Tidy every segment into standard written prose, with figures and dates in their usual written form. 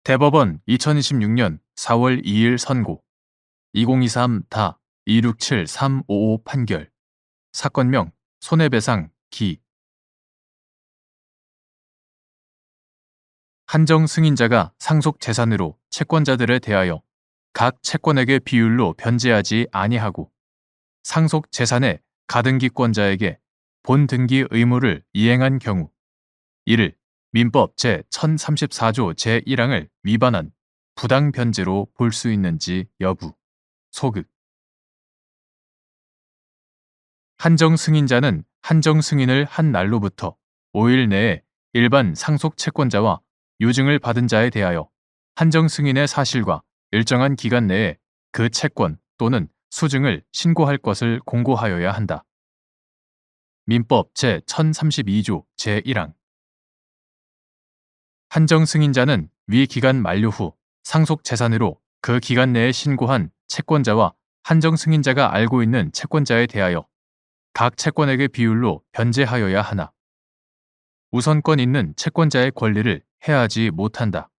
대법원 2026년 4월 2일 선고 2023-267355 판결 사건명 손해배상 기 한정 승인자가 상속 재산으로 채권자들에 대하여 각 채권액의 비율로 변제하지 아니하고 상속 재산의 가등기권자에게 본등기 의무를 이행한 경우 이를 민법 제1034조 제1항을 위반한 부당 변제로 볼 수 있는지 여부. 소극. 한정 승인자는 한정 승인을 한 날로부터 5일 내에 일반 상속 채권자와 유증을 받은 자에 대하여 한정 승인의 사실과 일정한 기간 내에 그 채권 또는 수증을 신고할 것을 공고하여야 한다. 민법 제1032조 제1항. 한정 승인자는 위 기간 만료 후 상속 재산으로 그 기간 내에 신고한 채권자와 한정 승인자가 알고 있는 채권자에 대하여 각 채권액의 비율로 변제하여야 하나 우선권 있는 채권자의 권리를 해하지 못한다.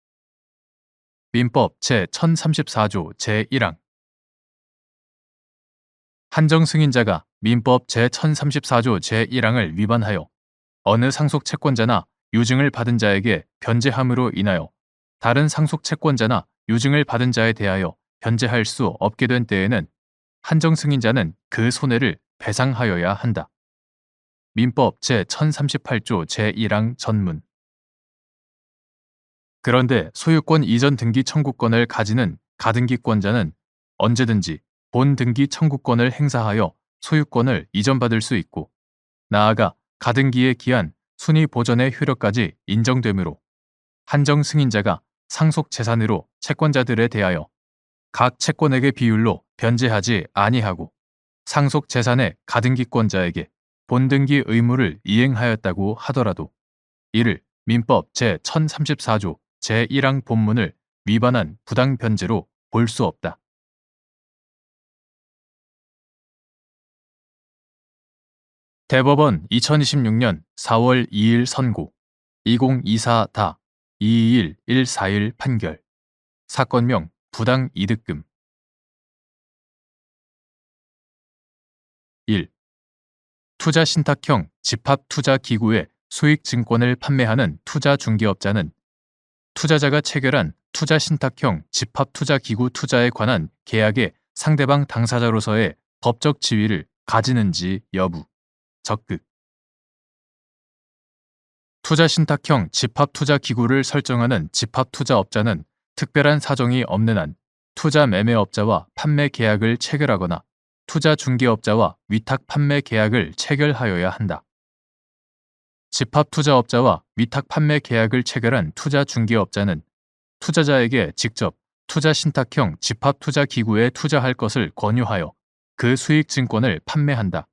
민법 제1034조 제1항. 한정 승인자가 민법 제1034조 제1항을 위반하여 어느 상속 채권자나 유증을 받은 자에게 변제함으로 인하여 다른 상속 채권자나 유증을 받은 자에 대하여 변제할 수 없게 된 때에는 한정 승인자는 그 손해를 배상하여야 한다. 민법 제1038조 제1항 전문. 그런데 소유권 이전 등기 청구권을 가지는 가등기권자는 언제든지 본등기 청구권을 행사하여 소유권을 이전받을 수 있고 나아가 가등기의 기한 순위 보전의 효력까지 인정되므로 한정 승인자가 상속 재산으로 채권자들에 대하여 각 채권액의 비율로 변제하지 아니하고 상속 재산의 가등기권자에게 본등기 의무를 이행하였다고 하더라도 이를 민법 제1034조 제1항 본문을 위반한 부당 변제로 볼 수 없다. 대법원 2026년 4월 2일 선고 2024-22141 판결 사건명 부당 이득금 1. 투자신탁형 집합투자기구의 수익증권을 판매하는 투자중개업자는 투자자가 체결한 투자신탁형 집합투자기구 투자에 관한 계약의 상대방 당사자로서의 법적 지위를 가지는지 여부. 적극. 투자신탁형 집합투자기구를 설정하는 집합투자업자는 특별한 사정이 없는 한 투자매매업자와 판매 계약을 체결하거나 투자중개업자와 위탁 판매 계약을 체결하여야 한다. 집합투자업자와 위탁 판매 계약을 체결한 투자중개업자는 투자자에게 직접 투자신탁형 집합투자기구에 투자할 것을 권유하여 그 수익증권을 판매한다.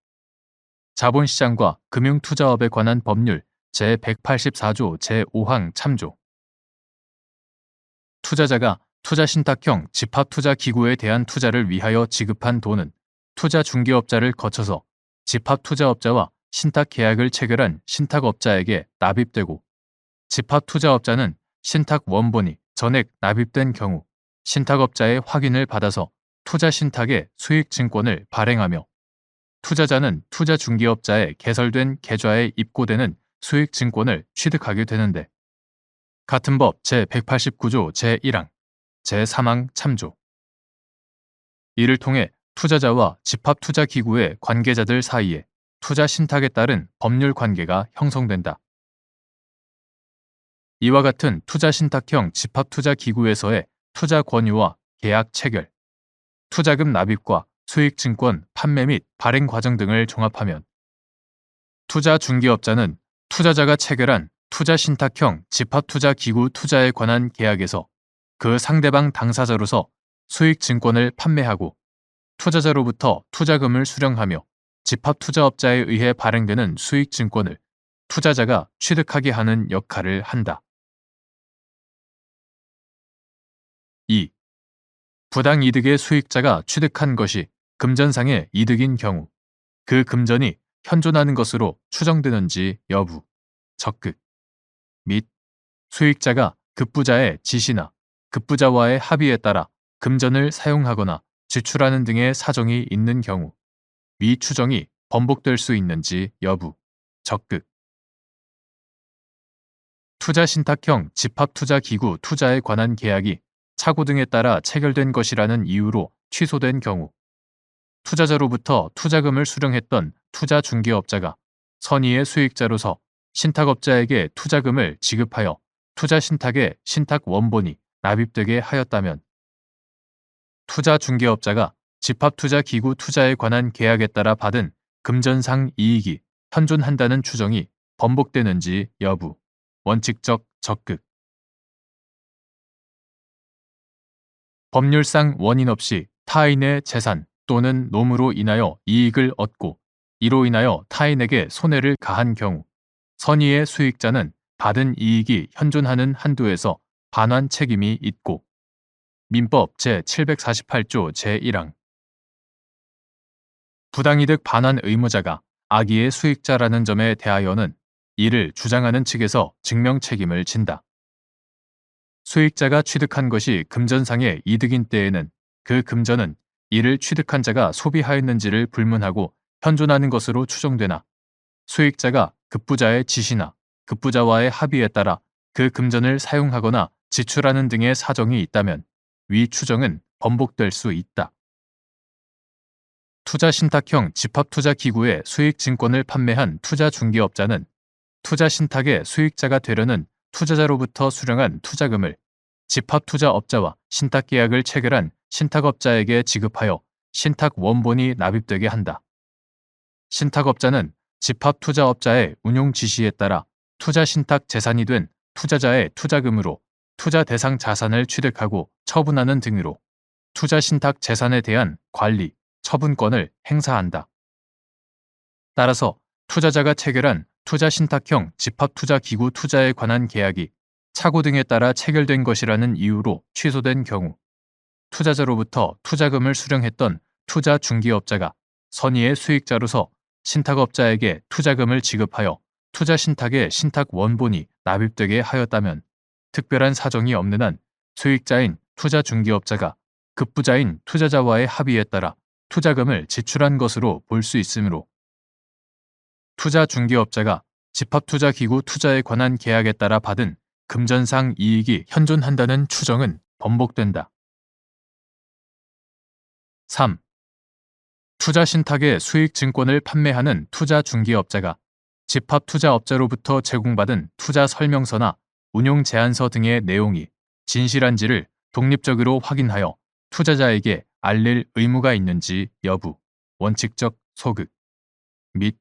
자본시장과 금융투자업에 관한 법률 제184조 제5항 참조. 투자자가 투자신탁형 집합투자기구에 대한 투자를 위하여 지급한 돈은 투자중개업자를 거쳐서 집합투자업자와 신탁계약을 체결한 신탁업자에게 납입되고 집합투자업자는 신탁원본이 전액 납입된 경우 신탁업자의 확인을 받아서 투자신탁의 수익증권을 발행하며 투자자는 투자중개업자의 개설된 계좌에 입고되는 수익증권을 취득하게 되는데 같은 법 제189조 제1항, 제3항 참조. 이를 통해 투자자와 집합투자기구의 관계자들 사이에 투자신탁에 따른 법률 관계가 형성된다. 이와 같은 투자신탁형 집합투자기구에서의 투자 권유와 계약 체결, 투자금 납입과 수익증권 판매 및 발행 과정 등을 종합하면 투자중개업자는 투자자가 체결한 투자신탁형 집합투자기구 투자에 관한 계약에서 그 상대방 당사자로서 수익증권을 판매하고 투자자로부터 투자금을 수령하며 집합투자업자에 의해 발행되는 수익증권을 투자자가 취득하게 하는 역할을 한다. 2. 부당이득의 수익자가 취득한 것이 금전상의 이득인 경우 그 금전이 현존하는 것으로 추정되는지 여부. 적극. 및 수익자가 급부자의 지시나 급부자와의 합의에 따라 금전을 사용하거나 지출하는 등의 사정이 있는 경우 위 추정이 번복될 수 있는지 여부. 적극. 투자신탁형 집합투자기구 투자에 관한 계약이 착오 등에 따라 체결된 것이라는 이유로 취소된 경우 투자자로부터 투자금을 수령했던 투자중개업자가 선의의 수익자로서 신탁업자에게 투자금을 지급하여 투자신탁의 신탁원본이 납입되게 하였다면 투자중개업자가 집합투자기구 투자에 관한 계약에 따라 받은 금전상 이익이 현존한다는 추정이 번복되는지 여부. 원칙적 적극. 법률상 원인 없이 타인의 재산 또는 노무로 인하여 이익을 얻고 이로 인하여 타인에게 손해를 가한 경우 선의의 수익자는 받은 이익이 현존하는 한도에서 반환 책임이 있고 민법 제748조 제1항 부당이득 반환 의무자가 악의의 수익자라는 점에 대하여는 이를 주장하는 측에서 증명 책임을 진다. 수익자가 취득한 것이 금전상의 이득인 때에는 그 금전은 이를 취득한 자가 소비하였는지를 불문하고 현존하는 것으로 추정되나 수익자가 급부자의 지시나 급부자와의 합의에 따라 그 금전을 사용하거나 지출하는 등의 사정이 있다면 위 추정은 번복될 수 있다. 투자신탁형 집합투자기구의 수익증권을 판매한 투자중개업자는 투자신탁의 수익자가 되려는 투자자로부터 수령한 투자금을 집합투자업자와 신탁계약을 체결한 신탁업자에게 지급하여 신탁원본이 납입되게 한다. 신탁업자는 집합투자업자의 운용 지시에 따라 투자신탁 재산이 된 투자자의 투자금으로 투자 대상 자산을 취득하고 처분하는 등으로 투자신탁 재산에 대한 관리, 처분권을 행사한다. 따라서 투자자가 체결한 투자신탁형 집합투자기구 투자에 관한 계약이 착오 등에 따라 체결된 것이라는 이유로 취소된 경우 투자자로부터 투자금을 수령했던 투자중개업자가 선의의 수익자로서 신탁업자에게 투자금을 지급하여 투자신탁의 신탁원본이 납입되게 하였다면 특별한 사정이 없는 한 수익자인 투자중개업자가 급부자인 투자자와의 합의에 따라 투자금을 지출한 것으로 볼 수 있으므로 투자중개업자가 집합투자기구 투자에 관한 계약에 따라 받은 금전상 이익이 현존한다는 추정은 번복된다. 3. 투자신탁의 수익증권을 판매하는 투자중개업자가 집합투자업자로부터 제공받은 투자설명서나 운용제안서 등의 내용이 진실한지를 독립적으로 확인하여 투자자에게 알릴 의무가 있는지 여부, 원칙적 소극 및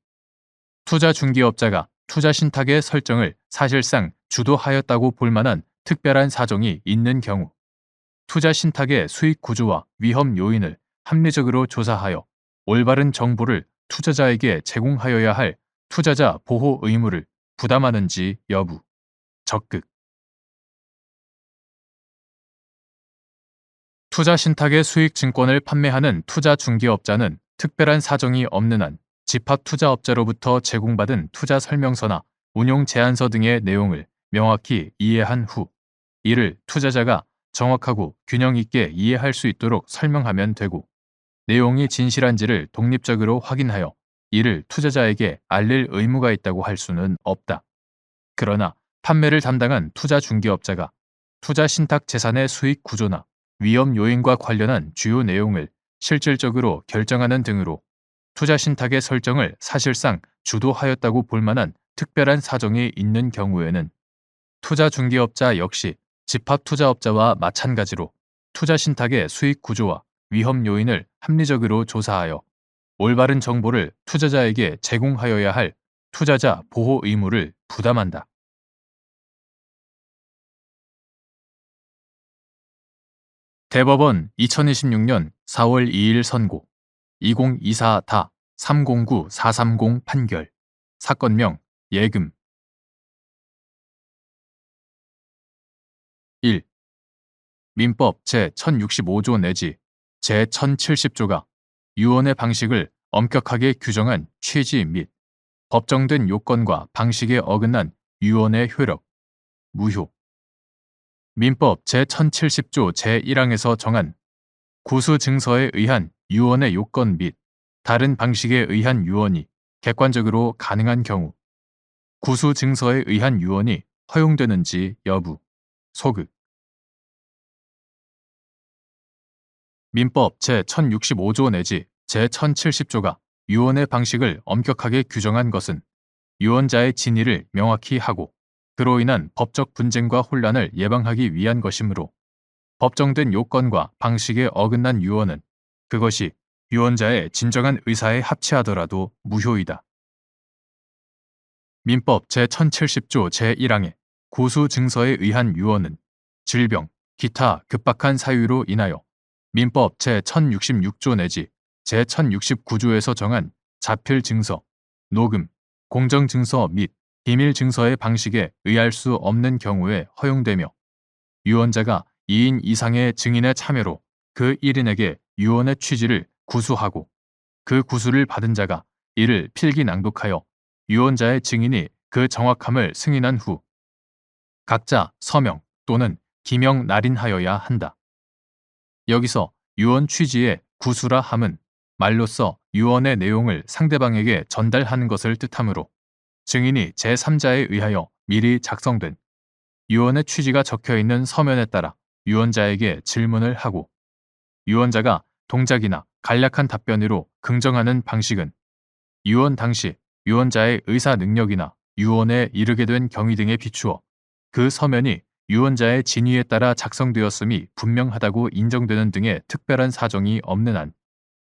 투자중개업자가 투자신탁의 설정을 사실상 주도하였다고 볼 만한 특별한 사정이 있는 경우 투자신탁의 수익 구조와 위험 요인을 합리적으로 조사하여 올바른 정보를 투자자에게 제공하여야 할 투자자 보호 의무를 부담하는지 여부, 적극. 투자신탁의 수익증권을 판매하는 투자중개업자는 특별한 사정이 없는 한 집합투자업자로부터 제공받은 투자설명서나 운용제안서 등의 내용을 명확히 이해한 후 이를 투자자가 정확하고 균형 있게 이해할 수 있도록 설명하면 되고 내용이 진실한지를 독립적으로 확인하여 이를 투자자에게 알릴 의무가 있다고 할 수는 없다. 그러나 판매를 담당한 투자중개업자가 투자신탁 재산의 수익 구조나 위험 요인과 관련한 주요 내용을 실질적으로 결정하는 등으로 투자신탁의 설정을 사실상 주도하였다고 볼 만한 특별한 사정이 있는 경우에는 투자중개업자 역시 집합투자업자와 마찬가지로 투자신탁의 수익 구조와 위험 요인을 합리적으로 조사하여 올바른 정보를 투자자에게 제공하여야 할 투자자 보호 의무를 부담한다. 대법원 2026년 4월 2일 선고 2024-309430 판결 사건명 예금 1. 민법 제1065조 내지 제1070조가 유언의 방식을 엄격하게 규정한 취지 및 법정된 요건과 방식에 어긋난 유언의 효력, 무효 민법 제1070조 제1항에서 정한 구수 증서에 의한 유언의 요건 및 다른 방식에 의한 유언이 객관적으로 가능한 경우 구수 증서에 의한 유언이 허용되는지 여부, 소극. 민법 제1065조 내지 제1070조가 유언의 방식을 엄격하게 규정한 것은 유언자의 진위를 명확히 하고 그로 인한 법적 분쟁과 혼란을 예방하기 위한 것이므로 법정된 요건과 방식에 어긋난 유언은 그것이 유언자의 진정한 의사에 합치하더라도 무효이다. 민법 제1070조 제1항의 구수 증서에 의한 유언은 질병, 기타 급박한 사유로 인하여 민법 제1066조 내지 제1069조에서 정한 자필 증서, 녹음, 공정 증서 및 비밀 증서의 방식에 의할 수 없는 경우에 허용되며 유언자가 2인 이상의 증인의 참여로 그 1인에게 유언의 취지를 구수하고 그 구수를 받은 자가 이를 필기 낭독하여 유언자의 증인이 그 정확함을 승인한 후 각자 서명 또는 기명 날인하여야 한다. 여기서 유언 취지의 구수라 함은 말로써 유언의 내용을 상대방에게 전달하는 것을 뜻하므로 증인이 제3자에 의하여 미리 작성된 유언의 취지가 적혀있는 서면에 따라 유언자에게 질문을 하고 유언자가 동작이나 간략한 답변으로 긍정하는 방식은 유언 당시 유언자의 의사 능력이나 유언에 이르게 된 경위 등에 비추어 그 서면이 유언자의 진위에 따라 작성되었음이 분명하다고 인정되는 등의 특별한 사정이 없는 한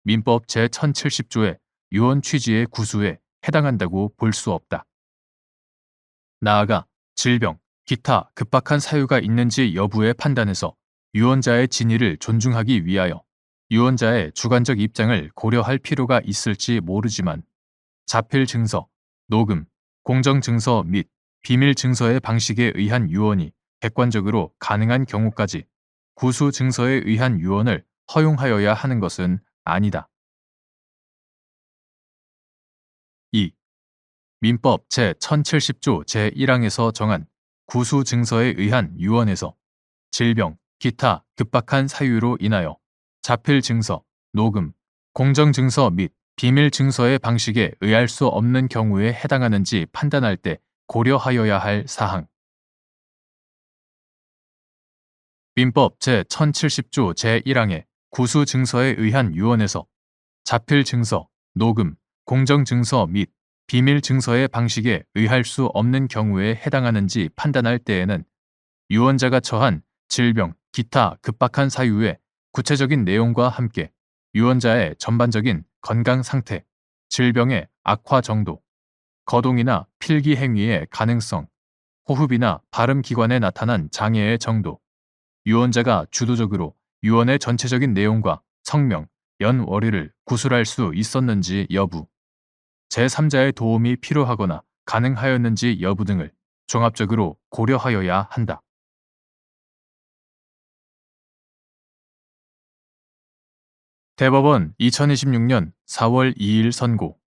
민법 제1070조의 유언 취지의 구수에 해당한다고 볼 수 없다. 나아가 질병, 기타 급박한 사유가 있는지 여부의 판단에서 유언자의 진위를 존중하기 위하여 유언자의 주관적 입장을 고려할 필요가 있을지 모르지만 자필 증서, 녹음, 공정 증서 및 비밀 증서의 방식에 의한 유언이 객관적으로 가능한 경우까지 구수 증서에 의한 유언을 허용하여야 하는 것은 아니다. 2. 민법 제1070조 제1항에서 정한 구수 증서에 의한 유언에서 질병, 기타 급박한 사유로 인하여 자필 증서, 녹음, 공정 증서 및 비밀 증서의 방식에 의할 수 없는 경우에 해당하는지 판단할 때 고려하여야 할 사항. 민법 제1070조 제1항의 구수 증서에 의한 유언에서 자필 증서, 녹음, 공정 증서 및 비밀 증서의 방식에 의할 수 없는 경우에 해당하는지 판단할 때에는 유언자가 처한 질병, 기타 급박한 사유의 구체적인 내용과 함께 유언자의 전반적인 건강 상태, 질병의 악화 정도, 거동이나 필기 행위의 가능성, 호흡이나 발음 기관에 나타난 장애의 정도, 유언자가 주도적으로 유언의 전체적인 내용과 성명, 연월일을 구술할 수 있었는지 여부, 제3자의 도움이 필요하거나 가능하였는지 여부 등을 종합적으로 고려하여야 한다. 대법원 2026년 4월 2일 선고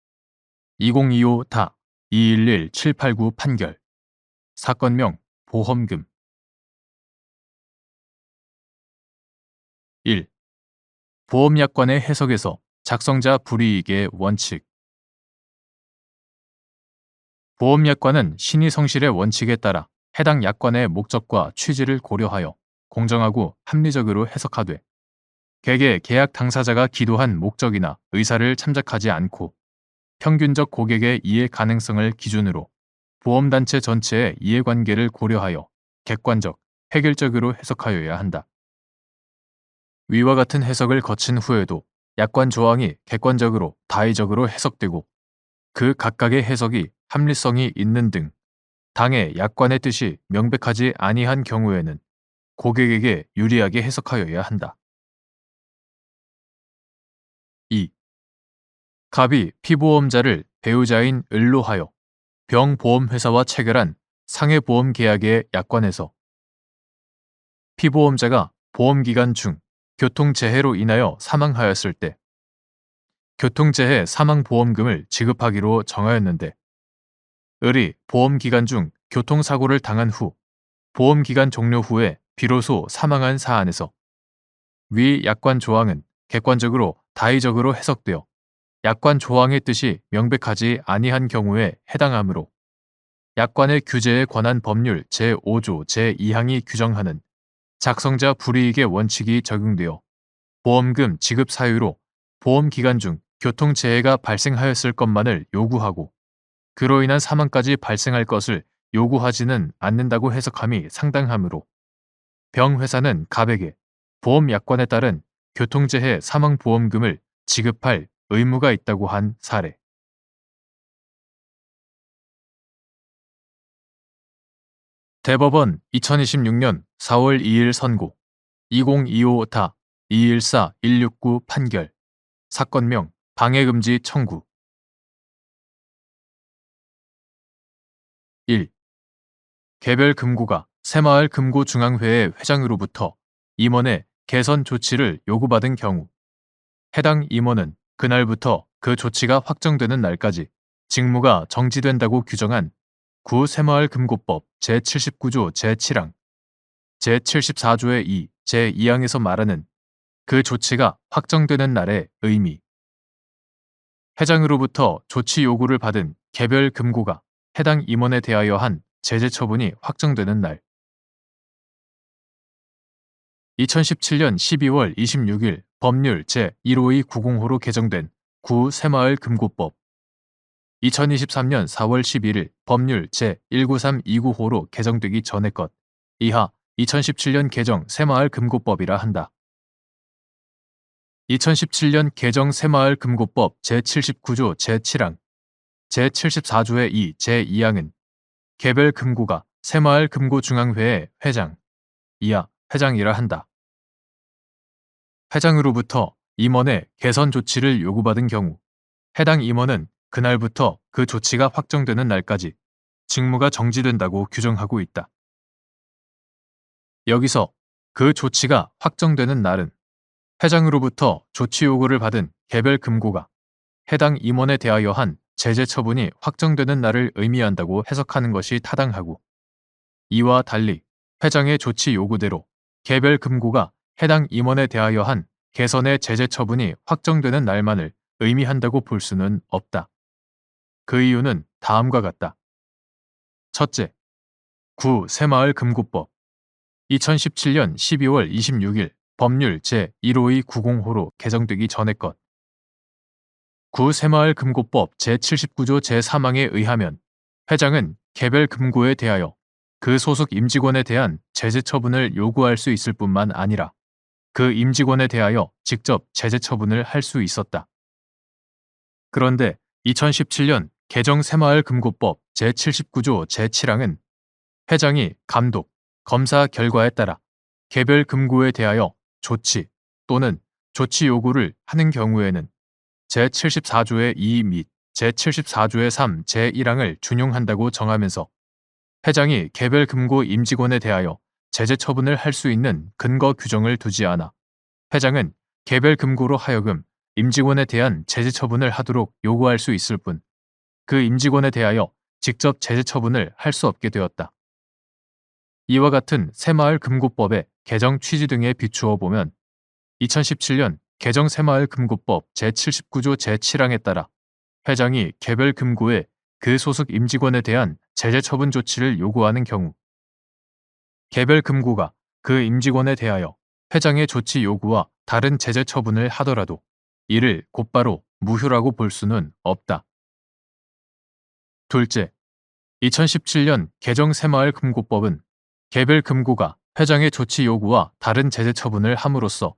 2025타 211789 판결 사건명 보험금 1. 보험약관의 해석에서 작성자 불이익의 원칙 보험약관은 신의성실의 원칙에 따라 해당 약관의 목적과 취지를 고려하여 공정하고 합리적으로 해석하되 개개 계약 당사자가 기도한 목적이나 의사를 참작하지 않고 평균적 고객의 이해 가능성을 기준으로 보험단체 전체의 이해관계를 고려하여 객관적, 획일적으로 해석하여야 한다. 위와 같은 해석을 거친 후에도 약관 조항이 객관적으로 다의적으로 해석되고 그 각각의 해석이 합리성이 있는 등 당의 약관의 뜻이 명백하지 아니한 경우에는 고객에게 유리하게 해석하여야 한다. 2. 갑이 피보험자를 배우자인 을로 하여 병보험회사와 체결한 상해보험 계약의 약관에서 피보험자가 보험기간 중 교통재해로 인하여 사망하였을 때 교통재해 사망보험금을 지급하기로 정하였는데 을이 보험기간 중 교통사고를 당한 후 보험기간 종료 후에 비로소 사망한 사안에서 위 약관 조항은 객관적으로 다의적으로 해석되어 약관 조항의 뜻이 명백하지 아니한 경우에 해당하므로 약관의 규제에 관한 법률 제5조 제2항이 규정하는 작성자 불이익의 원칙이 적용되어 보험금 지급 사유로 보험 기간 중 교통재해가 발생하였을 것만을 요구하고 그로 인한 사망까지 발생할 것을 요구하지는 않는다고 해석함이 상당하므로 병회사는 갑에게 보험 약관에 따른 교통재해 사망보험금을 지급할 의무가 있다고 한 사례. 대법원 2026년 4월 2일 선고 2025타 214-169 판결 사건명 방해금지 청구 1. 개별 금고가 새마을 금고중앙회의 회장으로부터 임원의 개선 조치를 요구받은 경우 해당 임원은 그날부터 그 조치가 확정되는 날까지 직무가 정지된다고 규정한 구새마을금고법 제79조 제7항, 제74조의 2, 제2항에서 말하는 그 조치가 확정되는 날의 의미. 회장으로부터 조치 요구를 받은 개별 금고가 해당 임원에 대하여 한 제재 처분이 확정되는 날. 2017년 12월 26일 법률 제15290호로 개정된 구새마을금고법 2023년 4월 11일 법률 제19329호로 개정되기 전의 것 이하 2017년 개정 새마을금고법이라 한다. 2017년 개정 새마을금고법 제79조 제7항, 제74조의 2, 제2항은 개별 금고가 새마을금고중앙회의 회장, 이하 회장이라 한다. 회장으로부터 임원의 개선 조치를 요구받은 경우 해당 임원은 그날부터 그 조치가 확정되는 날까지 직무가 정지된다고 규정하고 있다. 여기서 그 조치가 확정되는 날은 회장으로부터 조치 요구를 받은 개별 금고가 해당 임원에 대하여 한 제재 처분이 확정되는 날을 의미한다고 해석하는 것이 타당하고 이와 달리 회장의 조치 요구대로 개별 금고가 해당 임원에 대하여 한 개선의 제재 처분이 확정되는 날만을 의미한다고 볼 수는 없다. 그 이유는 다음과 같다. 첫째, 구새마을금고법 2017년 12월 26일 법률 제15290호로 개정되기 전의 것. 구새마을금고법 제79조 제3항에 의하면 회장은 개별 금고에 대하여 그 소속 임직원에 대한 제재 처분을 요구할 수 있을 뿐만 아니라 그 임직원에 대하여 직접 제재 처분을 할 수 있었다. 그런데 2017년 개정 새마을금고법 제79조 제7항은 회장이 감독, 검사 결과에 따라 개별 금고에 대하여 조치 또는 조치 요구를 하는 경우에는 제74조의 2 및 제74조의 3, 제1항을 준용한다고 정하면서 회장이 개별 금고 임직원에 대하여 제재 처분을 할 수 있는 근거 규정을 두지 않아 회장은 개별 금고로 하여금 임직원에 대한 제재 처분을 하도록 요구할 수 있을 뿐 그 임직원에 대하여 직접 제재 처분을 할 수 없게 되었다. 이와 같은 새마을금고법의 개정 취지 등에 비추어 보면 2017년 개정 새마을금고법 제79조 제7항에 따라 회장이 개별 금고에 그 소속 임직원에 대한 제재 처분 조치를 요구하는 경우 개별 금고가 그 임직원에 대하여 회장의 조치 요구와 다른 제재 처분을 하더라도 이를 곧바로 무효라고 볼 수는 없다. 둘째, 2017년 개정 새마을금고법은 개별 금고가 회장의 조치 요구와 다른 제재 처분을 함으로써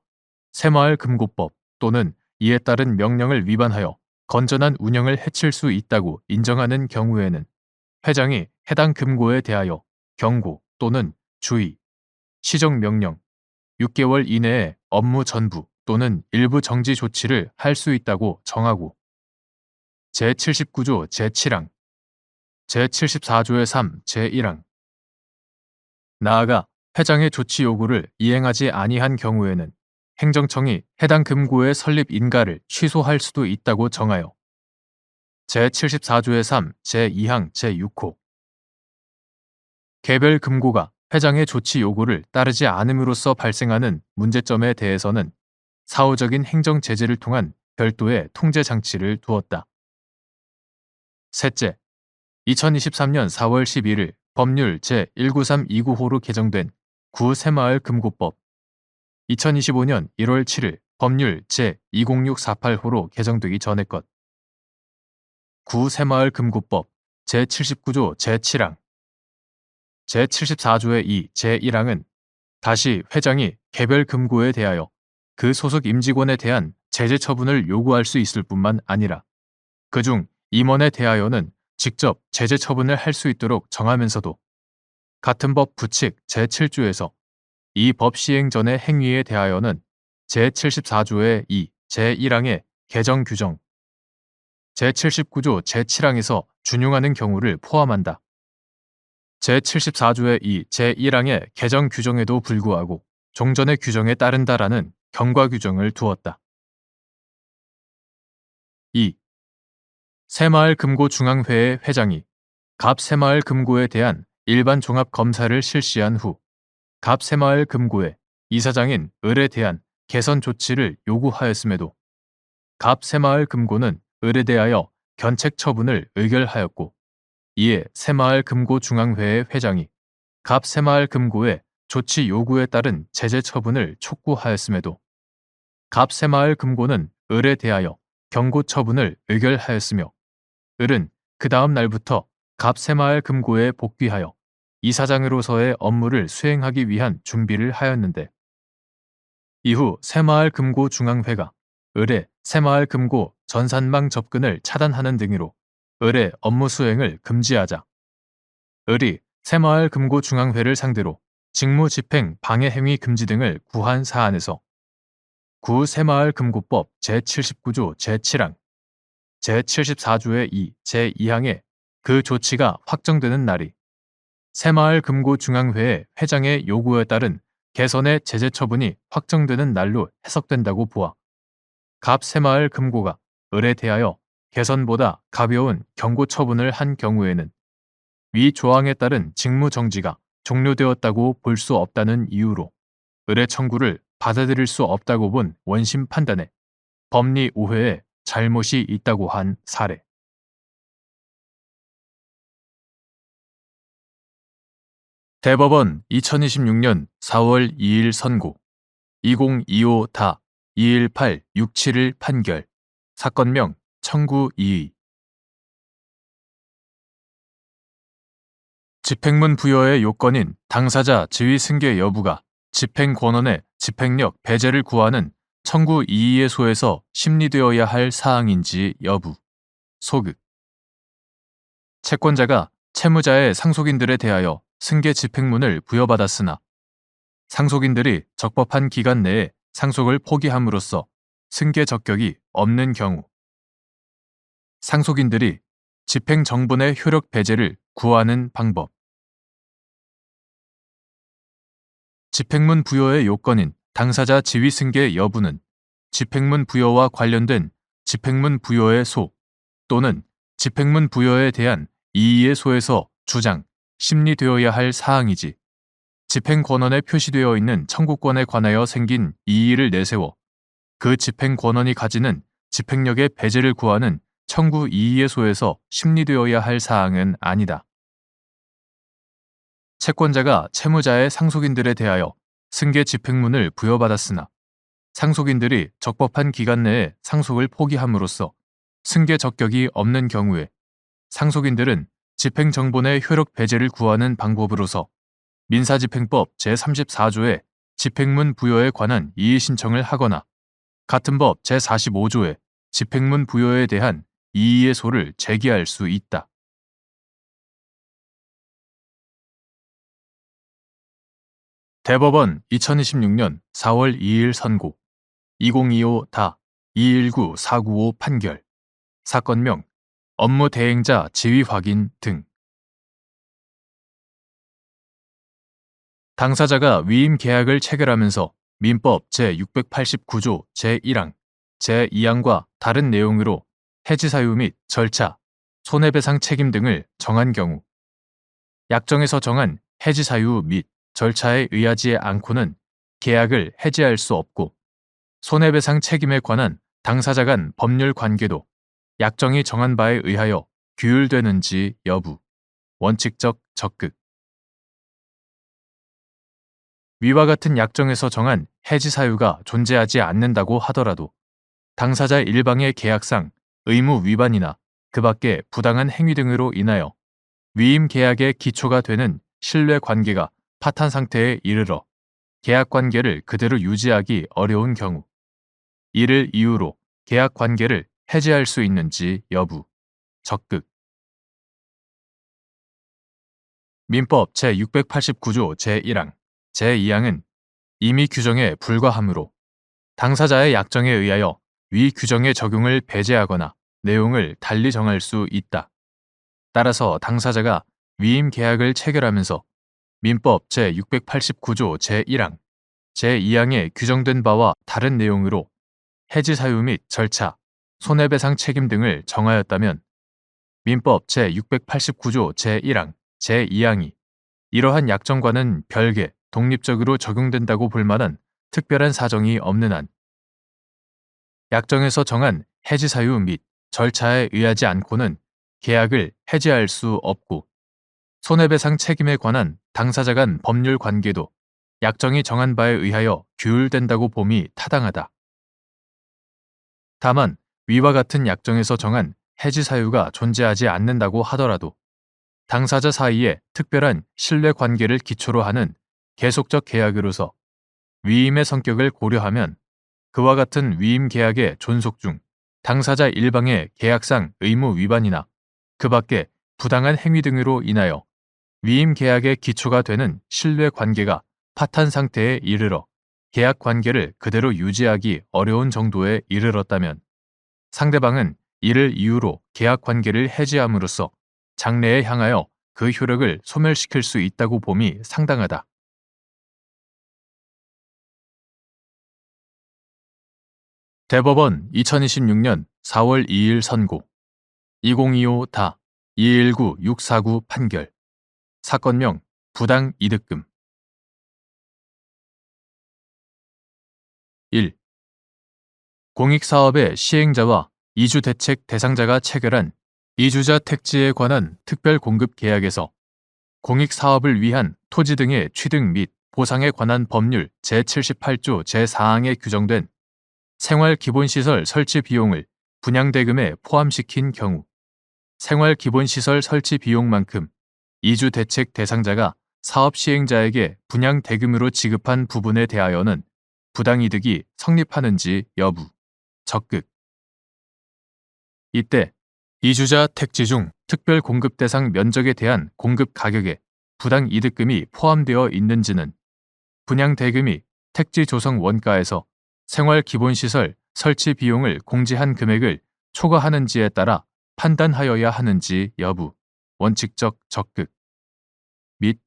새마을금고법 또는 이에 따른 명령을 위반하여 건전한 운영을 해칠 수 있다고 인정하는 경우에는 회장이 해당 금고에 대하여 경고 또는 주의, 시정명령, 6개월 이내에 업무 전부 또는 일부 정지 조치를 할 수 있다고 정하고 제79조 제7항, 제74조의 3, 제1항 나아가 회장의 조치 요구를 이행하지 아니한 경우에는 행정청이 해당 금고의 설립 인가를 취소할 수도 있다고 정하여 제74조의 3, 제2항, 제6호 개별 금고가 회장의 조치 요구를 따르지 않음으로써 발생하는 문제점에 대해서는 사후적인 행정 제재를 통한 별도의 통제 장치를 두었다. 셋째, 2023년 4월 11일 법률 제19329호로 개정된 구새마을금고법, 2025년 1월 7일 법률 제20648호로 개정되기 전의 것. 구새마을금고법 제79조 제7항, 제74조의 2 제1항은 다시 회장이 개별 금고에 대하여 그 소속 임직원에 대한 제재 처분을 요구할 수 있을 뿐만 아니라 그중 임원에 대하여는 직접 제재 처분을 할 수 있도록 정하면서도 같은 법 부칙 제7조에서 이 법 시행 전의 행위에 대하여는 제74조의 2 제1항의 개정 규정, 제79조 제7항에서 준용하는 경우를 포함한다. 제74조의 2 제1항의 개정 규정에도 불구하고 종전의 규정에 따른다라는 경과 규정을 두었다. 2. 새마을금고중앙회의 회장이 갑 새마을금고에 대한 일반 종합 검사를 실시한 후 갑 새마을금고의 이사장인 을에 대한 개선 조치를 요구하였음에도 갑 새마을금고는 을에 대하여 견책 처분을 의결하였고, 이에 새마을금고중앙회의 회장이 갑 새마을금고의 조치 요구에 따른 제재 처분을 촉구하였음에도 갑 새마을금고는 을에 대하여 경고 처분을 의결하였으며, 을은 그 다음 날부터 갑 새마을금고에 복귀하여 이사장으로서의 업무를 수행하기 위한 준비를 하였는데, 이후 새마을금고중앙회가 을의 새마을금고 전산망 접근을 차단하는 등으로 을의 업무 수행을 금지하자 을이 새마을금고중앙회를 상대로 직무집행 방해행위 금지 등을 구한 사안에서 구새마을금고법 제79조 제7항, 제74조의 2 제2항에 그 조치가 확정되는 날이 새마을금고중앙회의 회장의 요구에 따른 개선의 제재 처분이 확정되는 날로 해석된다고 보아 갑 새마을금고가 을에 대하여 개선보다 가벼운 경고 처분을 한 경우에는 위 조항에 따른 직무 정지가 종료되었다고 볼 수 없다는 이유로 을의 청구를 받아들일 수 없다고 본 원심 판단에 법리 오해에 잘못이 있다고 한 사례. 대법원 2026년 4월 2일 선고 2025-21867일 판결. 사건명 청구 2의. 집행문 부여의 요건인 당사자 지위 승계 여부가 집행 권한의 집행력 배제를 구하는 청구 2의에 소에서 심리되어야 할 사항인지 여부. 소극. 채권자가 채무자의 상속인들에 대하여 승계 집행문을 부여받았으나 상속인들이 적법한 기간 내에 상속을 포기함으로써 승계 적격이 없는 경우, 상속인들이 집행정분의 효력 배제를 구하는 방법. 집행문 부여의 요건인 당사자 지위 승계 여부는 집행문 부여와 관련된 집행문 부여의 소 또는 집행문 부여에 대한 이의의 소에서 주장, 심리되어야 할 사항이지, 집행권한에 표시되어 있는 청구권에 관하여 생긴 이의를 내세워 그 집행권한이 가지는 집행력의 배제를 구하는 청구 이의의 소에서 심리되어야 할 사항은 아니다. 채권자가 채무자의 상속인들에 대하여 승계 집행문을 부여받았으나 상속인들이 적법한 기간 내에 상속을 포기함으로써 승계 적격이 없는 경우에 상속인들은 집행정본의 효력 배제를 구하는 방법으로서 민사집행법 제34조의 집행문 부여에 관한 이의 신청을 하거나 같은 법 제45조의 집행문 부여에 대한 이의의 소를 제기할 수 있다. 대법원 2026년 4월 2일 선고 2025-219495 판결. 사건명 업무 대행자 지위 확인 등. 당사자가 위임 계약을 체결하면서 민법 제689조 제1항, 제2항과 다른 내용으로 해지 사유 및 절차, 손해배상 책임 등을 정한 경우 약정에서 정한 해지 사유 및 절차에 의하지 않고는 계약을 해지할 수 없고, 손해배상 책임에 관한 당사자 간 법률 관계도 약정이 정한 바에 의하여 규율되는지 여부, 원칙적 적극. 위와 같은 약정에서 정한 해지 사유가 존재하지 않는다고 하더라도 당사자 일방의 계약상 의무 위반이나 그 밖의 부당한 행위 등으로 인하여 위임 계약의 기초가 되는 신뢰 관계가 파탄 상태에 이르러 계약 관계를 그대로 유지하기 어려운 경우, 이를 이유로 계약 관계를 해지할 수 있는지 여부, 적극. 민법 제689조 제1항, 제2항은 임의 규정에 불과하므로 당사자의 약정에 의하여 위 규정의 적용을 배제하거나 내용을 달리 정할 수 있다. 따라서 당사자가 위임 계약을 체결하면서 민법 제689조 제1항, 제2항에 규정된 바와 다른 내용으로 해지 사유 및 절차, 손해배상 책임 등을 정하였다면 민법 제689조 제1항, 제2항이 이러한 약정과는 별개, 독립적으로 적용된다고 볼 만한 특별한 사정이 없는 한 약정에서 정한 해지 사유 및 절차에 의하지 않고는 계약을 해지할 수 없고, 손해배상 책임에 관한 당사자 간 법률 관계도 약정이 정한 바에 의하여 규율된다고 봄이 타당하다. 다만 위와 같은 약정에서 정한 해지 사유가 존재하지 않는다고 하더라도 당사자 사이에 특별한 신뢰 관계를 기초로 하는 계속적 계약으로서 위임의 성격을 고려하면 그와 같은 위임 계약의 존속 중 당사자 일방의 계약상 의무 위반이나 그 밖의 부당한 행위 등으로 인하여 위임 계약의 기초가 되는 신뢰 관계가 파탄 상태에 이르러 계약 관계를 그대로 유지하기 어려운 정도에 이르렀다면 상대방은 이를 이유로 계약 관계를 해지함으로써 장래에 향하여 그 효력을 소멸시킬 수 있다고 봄이 상당하다. 대법원 2026년 4월 2일 선고 2025다 219649 판결. 사건명 부당 이득금. 1. 공익사업의 시행자와 이주대책 대상자가 체결한 이주자 택지에 관한 특별공급계약에서 공익사업을 위한 토지 등의 취득 및 보상에 관한 법률 제78조 제4항에 규정된 생활기본시설 설치 비용을 분양대금에 포함시킨 경우 생활기본시설 설치 비용만큼 이주대책 대상자가 사업 시행자에게 분양대금으로 지급한 부분에 대하여는 부당이득이 성립하는지 여부, 적극. 이때 이주자 택지 중 특별공급 대상 면적에 대한 공급 가격에 부당이득금이 포함되어 있는지는 분양대금이 택지 조성 원가에서 생활기본시설 설치 비용을 공제한 금액을 초과하는지에 따라 판단하여야 하는지 여부, 원칙적 적극. 및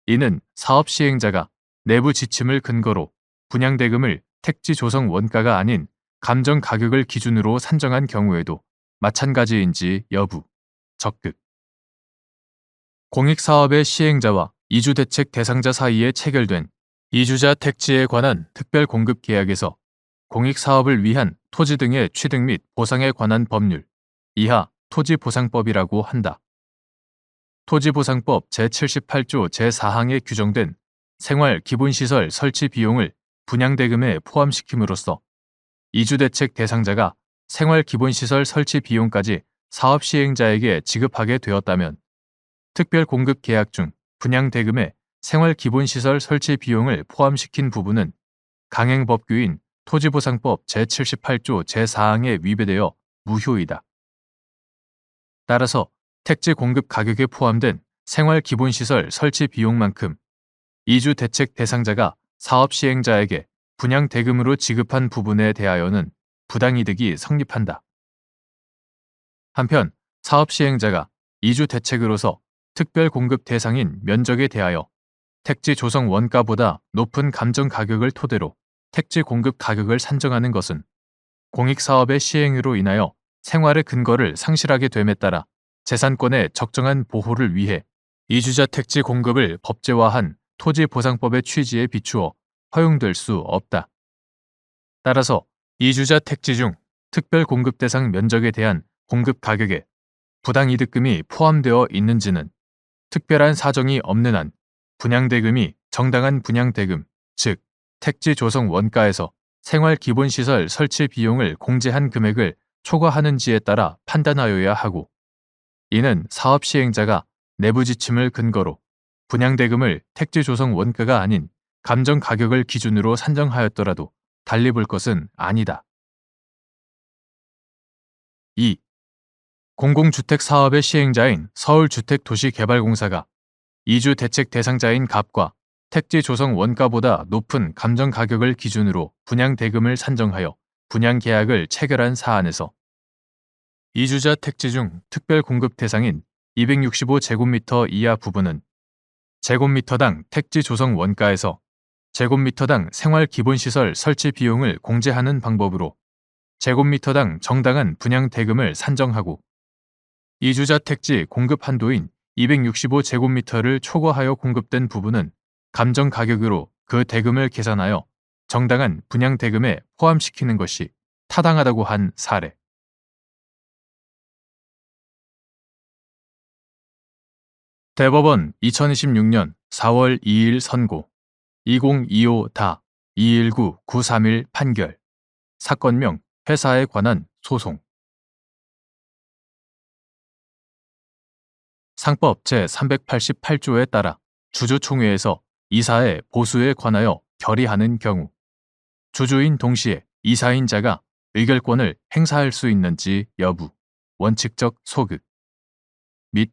이는 사업 시행자가 내부 지침을 근거로 분양대금을 택지 조성 원가가 아닌 감정 가격을 기준으로 산정한 경우에도 마찬가지인지 여부, 적극. 공익사업의 시행자와 이주대책 대상자 사이에 체결된 이주자 택지에 관한 특별공급계약에서 공익사업을 위한 토지 등의 취득 및 보상에 관한 법률, 이하 토지보상법이라고 한다. 토지보상법 제78조 제4항에 규정된 생활기본시설 설치 비용을 분양대금에 포함시킴으로써 이주대책 대상자가 생활기본시설 설치 비용까지 사업 시행자에게 지급하게 되었다면 특별공급계약 중 분양대금에 생활기본시설 설치 비용을 포함시킨 부분은 강행법규인 토지보상법 제78조 제4항에 위배되어 무효이다. 따라서 택지 공급 가격에 포함된 생활기본시설 설치 비용만큼 이주대책 대상자가 사업 시행자에게 분양대금으로 지급한 부분에 대하여는 부당이득이 성립한다. 한편 사업 시행자가 이주대책으로서 특별공급 대상인 면적에 대하여 택지 조성 원가보다 높은 감정 가격을 토대로 택지 공급 가격을 산정하는 것은 공익사업의 시행으로 인하여 생활의 근거를 상실하게 됨에 따라 재산권의 적정한 보호를 위해 이주자 택지 공급을 법제화한 토지보상법의 취지에 비추어 허용될 수 없다. 따라서 이주자 택지 중 특별 공급 대상 면적에 대한 공급 가격에 부당이득금이 포함되어 있는지는 특별한 사정이 없는 한 분양대금이 정당한 분양대금, 즉 택지 조성 원가에서 생활기본시설 설치 비용을 공제한 금액을 초과하는지에 따라 판단하여야 하고, 이는 사업 시행자가 내부 지침을 근거로 분양대금을 택지 조성 원가가 아닌 감정 가격을 기준으로 산정하였더라도 달리 볼 것은 아니다. 2. 공공주택 사업의 시행자인 서울주택도시개발공사가 이주 대책 대상자인 갑과 택지 조성 원가보다 높은 감정 가격을 기준으로 분양 대금을 산정하여 분양 계약을 체결한 사안에서 이주자 택지 중 특별 공급 대상인 265제곱미터 이하 부분은 제곱미터당 택지 조성 원가에서 제곱미터당 생활기본시설 설치 비용을 공제하는 방법으로 제곱미터당 정당한 분양 대금을 산정하고, 이주자 택지 공급 한도인 265제곱미터를 초과하여 공급된 부분은 감정 가격으로 그 대금을 계산하여 정당한 분양 대금에 포함시키는 것이 타당하다고 한 사례. 대법원 2026년 4월 2일 선고 2025-219-931 판결. 사건명 회사에 관한 소송. 상법 제388조에 따라 주주총회에서 이사의 보수에 관하여 결의하는 경우 주주인 동시에 이사인자가 의결권을 행사할 수 있는지 여부, 원칙적 소극 및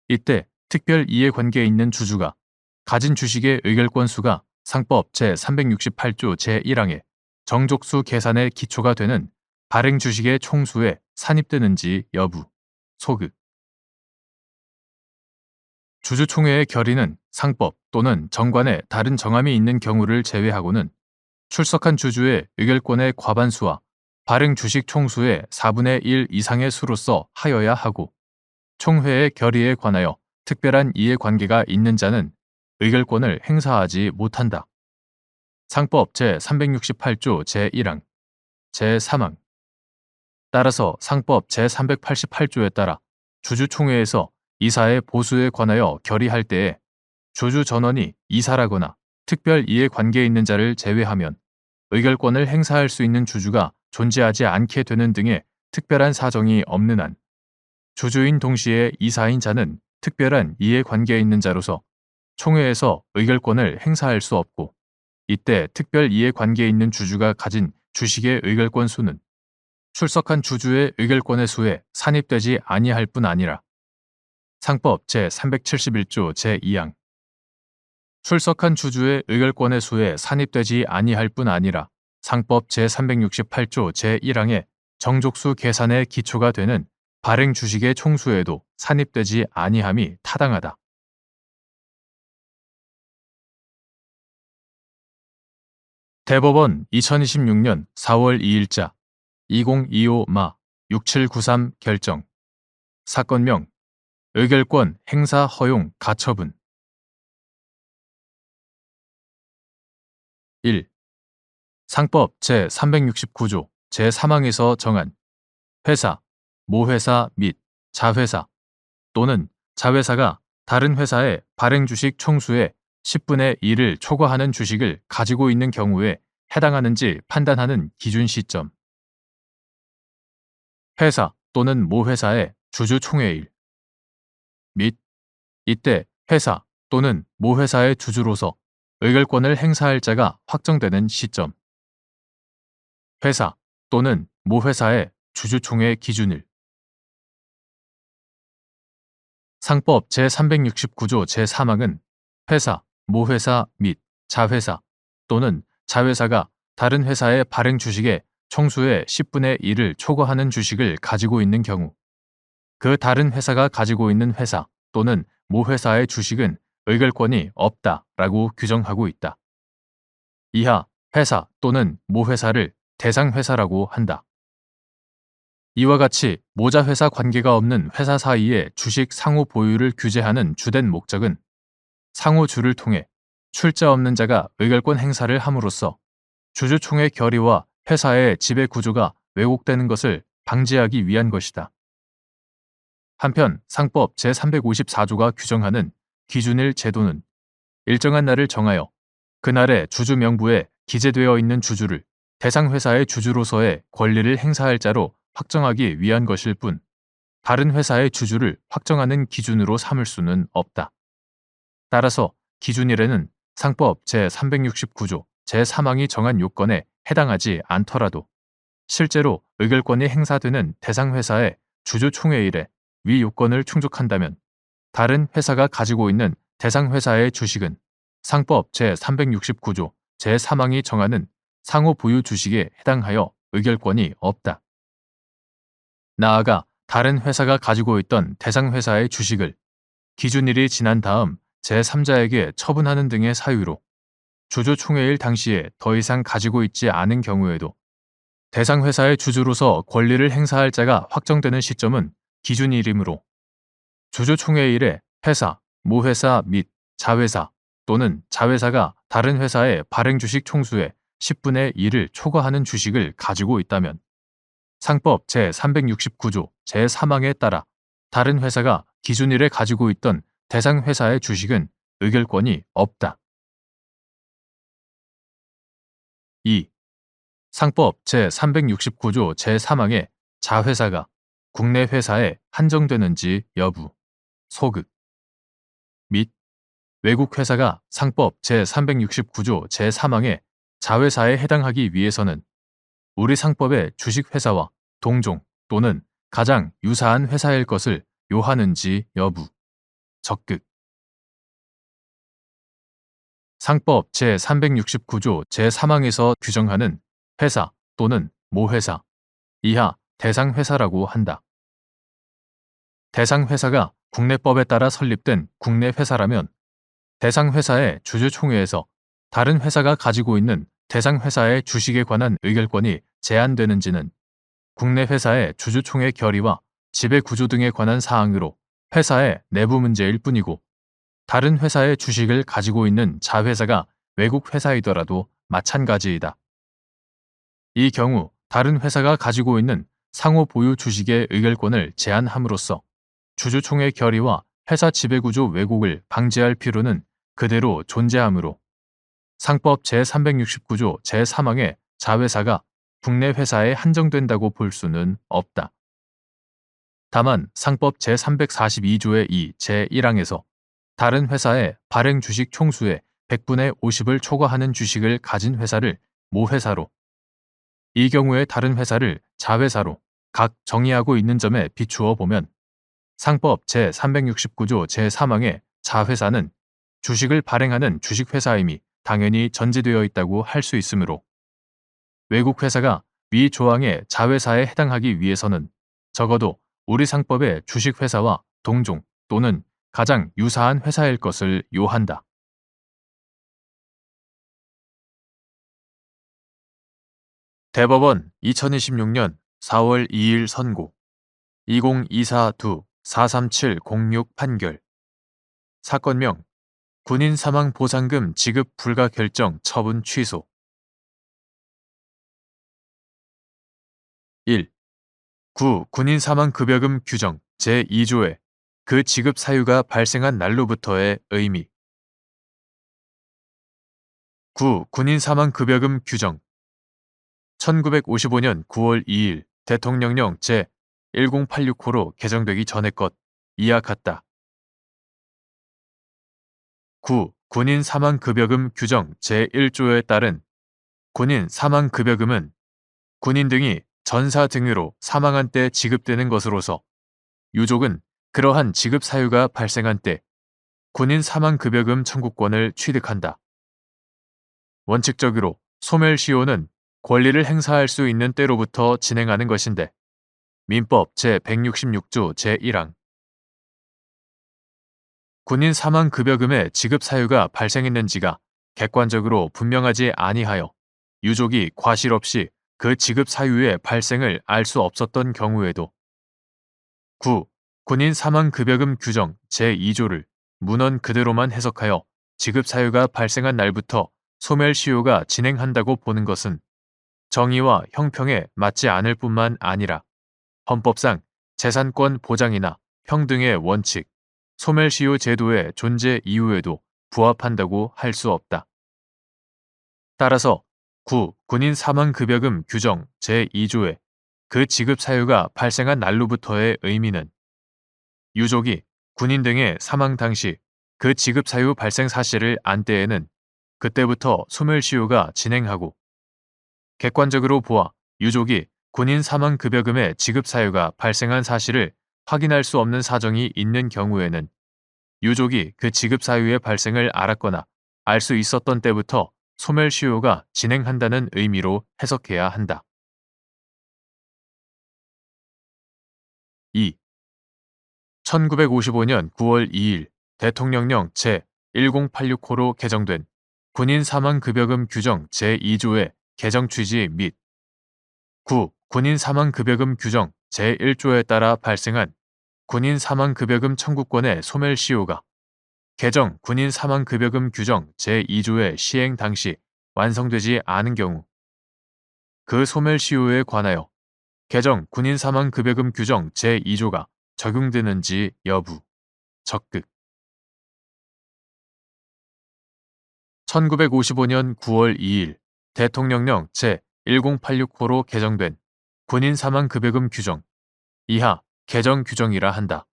이때 특별 이해관계에 있는 주주가 가진 주식의 의결권 수가 상법 제368조 제1항의 정족수 계산의 기초가 되는 발행 주식의 총수에 산입되는지 여부, 소극. 주주총회의 결의는 상법 또는 정관에 다른 정함이 있는 경우를 제외하고는 출석한 주주의 의결권의 과반수와 발행 주식 총수의 4분의 1 이상의 수로서 하여야 하고, 총회의 결의에 관하여 특별한 이해관계가 있는 자는 의결권을 행사하지 못한다. 상법 제368조 제1항, 제3항. 따라서 상법 제388조에 따라 주주총회에서 이사의 보수에 관하여 결의할 때에 주주 전원이 이사라거나 특별 이해관계에 있는 자를 제외하면 의결권을 행사할 수 있는 주주가 존재하지 않게 되는 등의 특별한 사정이 없는 한 주주인 동시에 이사인 자는 특별한 이해관계에 있는 자로서 총회에서 의결권을 행사할 수 없고, 이때 특별 이해관계에 있는 주주가 가진 주식의 의결권 수는 출석한 주주의 의결권의 수에 산입되지 아니할 뿐 아니라 상법 제371조 제2항 출석한 주주의 의결권의 수에 산입되지 아니할 뿐 아니라 상법 제368조 제1항의 정족수 계산의 기초가 되는 발행 주식의 총수에도 산입되지 아니함이 타당하다. 대법원 2026년 4월 2일자 2025-6793 결정. 사건명 의결권 행사 허용 가처분. 1. 상법 제369조 제3항에서 정한 회사, 모회사 및 자회사 또는 자회사가 다른 회사의 발행 주식 총수의 10분의 1을 초과하는 주식을 가지고 있는 경우에 해당하는지 판단하는 기준 시점. 회사 또는 모회사의 주주총회일 및 이때 회사 또는 모회사의 주주로서 의결권을 행사할 자가 확정되는 시점. 회사 또는 모회사의 주주총회 기준일. 상법 제369조 제3항은 회사, 모회사 및 자회사 또는 자회사가 다른 회사의 발행 주식의 총수의 10분의 1을 초과하는 주식을 가지고 있는 경우 그 다른 회사가 가지고 있는 회사 또는 모회사의 주식은 의결권이 없다라고 규정하고 있다. 이하 회사 또는 모회사를 대상회사라고 한다. 이와 같이 모자회사 관계가 없는 회사 사이의 주식 상호 보유를 규제하는 주된 목적은 상호주를 통해 출자 없는 자가 의결권 행사를 함으로써 주주총회 결의와 회사의 지배 구조가 왜곡되는 것을 방지하기 위한 것이다. 한편 상법 제354조가 규정하는 기준일 제도는 일정한 날을 정하여 그날의 주주 명부에 기재되어 있는 주주를 대상 회사의 주주로서의 권리를 행사할 자로 확정하기 위한 것일 뿐 다른 회사의 주주를 확정하는 기준으로 삼을 수는 없다. 따라서 기준일에는 상법 제369조 제3항이 정한 요건에 해당하지 않더라도 실제로 의결권이 행사되는 대상 회사의 주주총회일에 위 요건을 충족한다면 다른 회사가 가지고 있는 대상 회사의 주식은 상법 제369조 제3항이 정하는 상호 보유 주식에 해당하여 의결권이 없다. 나아가 다른 회사가 가지고 있던 대상 회사의 주식을 기준일이 지난 다음 제3자에게 처분하는 등의 사유로 주주총회일 당시에 더 이상 가지고 있지 않은 경우에도 대상 회사의 주주로서 권리를 행사할 자가 확정되는 시점은 기준일이므로 주주총회일에 회사, 모회사 및 자회사 또는 자회사가 다른 회사의 발행주식 총수의 10분의 1을 초과하는 주식을 가지고 있다면 상법 제369조 제3항에 따라 다른 회사가 기준일에 가지고 있던 대상 회사의 주식은 의결권이 없다. 2. 상법 제369조 제3항에 자회사가 국내 회사에 한정되는지 여부, 소극 및 외국 회사가 상법 제369조 제3항에 자회사에 해당하기 위해서는 우리 상법의 주식회사와 동종 또는 가장 유사한 회사일 것을 요하는지 여부, 적극 상법 제369조 제3항에서 규정하는 회사 또는 모회사 이하 대상 회사라고 한다. 대상 회사가 국내법에 따라 설립된 국내 회사라면 대상 회사의 주주총회에서 다른 회사가 가지고 있는 대상 회사의 주식에 관한 의결권이 제한되는지는 국내 회사의 주주총회 결의와 지배 구조 등에 관한 사항으로 회사의 내부 문제일 뿐이고 다른 회사의 주식을 가지고 있는 자회사가 외국 회사이더라도 마찬가지이다. 이 경우 다른 회사가 가지고 있는 상호 보유 주식의 의결권을 제한함으로써 주주총회 결의와 회사 지배구조 왜곡을 방지할 필요는 그대로 존재하므로 상법 제369조 제3항의 자회사가 국내 회사에 한정된다고 볼 수는 없다. 다만 상법 제342조의 2 제1항에서 다른 회사의 발행 주식 총수의 100분의 50을 초과하는 주식을 가진 회사를 모회사로, 이 경우에 다른 회사를 자회사로 각 정의하고 있는 점에 비추어 보면 상법 제369조 제3항의 자회사는 주식을 발행하는 주식회사임이 당연히 전제되어 있다고 할 수 있으므로 외국 회사가 위 조항의 자회사에 해당하기 위해서는 적어도 우리 상법의 주식회사와 동종 또는 가장 유사한 회사일 것을 요한다. 대법원 2026년 4월 2일 선고 2024-43706 판결 사건명 군인 사망 보상금 지급 불가 결정 처분 취소 1. 군인 사망 급여금 규정 제2조에 그 지급 사유가 발생한 날로부터의 의미 군인 사망 급여금 규정 1955년 9월 2일 대통령령 제1086호로 개정되기 전의 것 이하 같다. 군인 사망 급여금 규정 제1조에 따른 군인 사망 급여금은 군인 등이 전사 등으로 사망한 때 지급되는 것으로서 유족은 그러한 지급 사유가 발생한 때 군인 사망 급여금 청구권을 취득한다. 원칙적으로 소멸시효는 권리를 행사할 수 있는 때로부터 진행하는 것인데 민법 제166조 제1항 군인 사망 급여금의 지급 사유가 발생했는지가 객관적으로 분명하지 아니하여 유족이 과실 없이 그 지급 사유의 발생을 알 수 없었던 경우에도 군인 사망 급여금 규정 제2조를 문헌 그대로만 해석하여 지급 사유가 발생한 날부터 소멸시효가 진행한다고 보는 것은 정의와 형평에 맞지 않을 뿐만 아니라 헌법상 재산권 보장이나 평등의 원칙, 소멸시효 제도의 존재 이유에도 부합한다고 할 수 없다. 따라서 군인 사망급여금 규정 제2조의 그 지급 사유가 발생한 날로부터의 의미는 유족이 군인 등의 사망 당시 그 지급 사유 발생 사실을 안 때에는 그때부터 소멸시효가 진행하고 객관적으로 보아 유족이 군인 사망급여금의 지급 사유가 발생한 사실을 확인할 수 없는 사정이 있는 경우에는 유족이 그 지급 사유의 발생을 알았거나 알 수 있었던 때부터 소멸시효가 진행한다는 의미로 해석해야 한다. 2. 1955년 9월 2일 대통령령 제1086호로 개정된 군인 사망급여금 규정 제2조의 개정 취지 및 군인 사망급여금 규정 제1조에 따라 발생한 군인 사망급여금 청구권의 소멸시효가 개정 군인 사망급여금 규정 제2조의 시행 당시 완성되지 않은 경우 그 소멸시효에 관하여 개정 군인 사망급여금 규정 제2조가 적용되는지 여부, 적극 1955년 9월 2일 대통령령 제1086호로 개정된 군인 사망급여금 규정 이하 개정 규정이라 한다.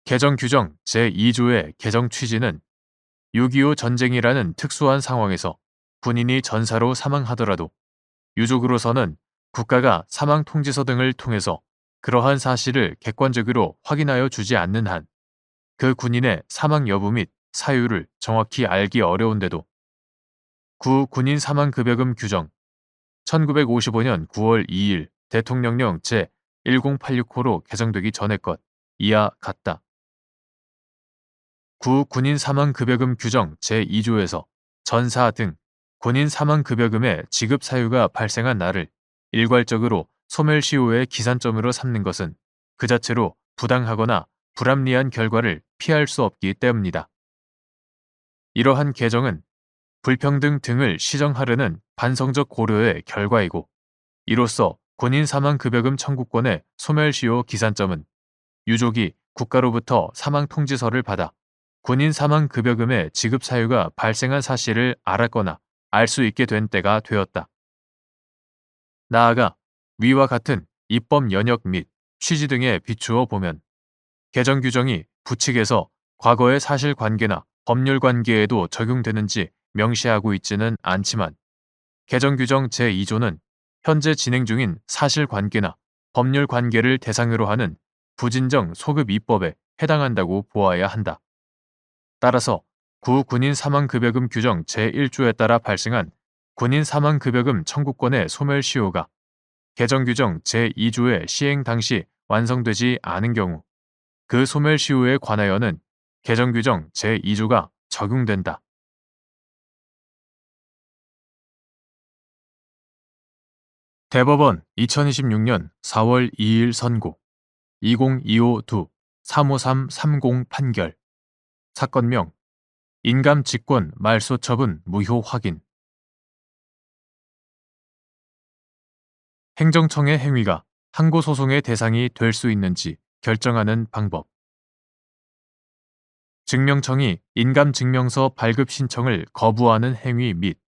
개정 규정 제2조의 개정 취지는 6.25 전쟁이라는 특수한 상황에서 군인이 전사로 사망하더라도 유족으로서는 국가가 사망 통지서 등을 통해서 그러한 사실을 객관적으로 확인하여 주지 않는 한 그 군인의 사망 여부 및 사유를 정확히 알기 어려운데도 군인 사망급여금 규정 1955년 9월 2일 대통령령 제1086호로 개정되기 전의 것 이하 같다. 군인 사망급여금 규정 제2조에서 전사 등 군인 사망급여금의 지급 사유가 발생한 날을 일괄적으로 소멸시효의 기산점으로 삼는 것은 그 자체로 부당하거나 불합리한 결과를 피할 수 없기 때문이다. 이러한 개정은 불평등 등을 시정하려는 반성적 고려의 결과이고 이로써 군인 사망급여금 청구권의 소멸시효 기산점은 유족이 국가로부터 사망 통지서를 받아 군인 사망급여금의 지급 사유가 발생한 사실을 알았거나 알 수 있게 된 때가 되었다. 나아가 위와 같은 입법 연역 및 취지 등에 비추어 보면 개정 규정이 부칙에서 과거의 사실관계나 법률관계에도 적용되는지 명시하고 있지는 않지만 개정 규정 제2조는 현재 진행 중인 사실관계나 법률관계를 대상으로 하는 부진정 소급 입법에 해당한다고 보아야 한다. 따라서 군인 사망급여금 규정 제1조에 따라 발생한 군인 사망급여금 청구권의 소멸시효가 개정 규정 제2조의 시행 당시 완성되지 않은 경우 그 소멸시효에 관하여는 개정 규정 제2조가 적용된다. 대법원 2026년 4월 2일 선고 2025-2-35330 판결 사건명 인감직권 말소처분 무효 확인 행정청의 행위가 항고소송의 대상이 될 수 있는지 결정하는 방법 증명청이 인감증명서 발급 신청을 거부하는 행위 및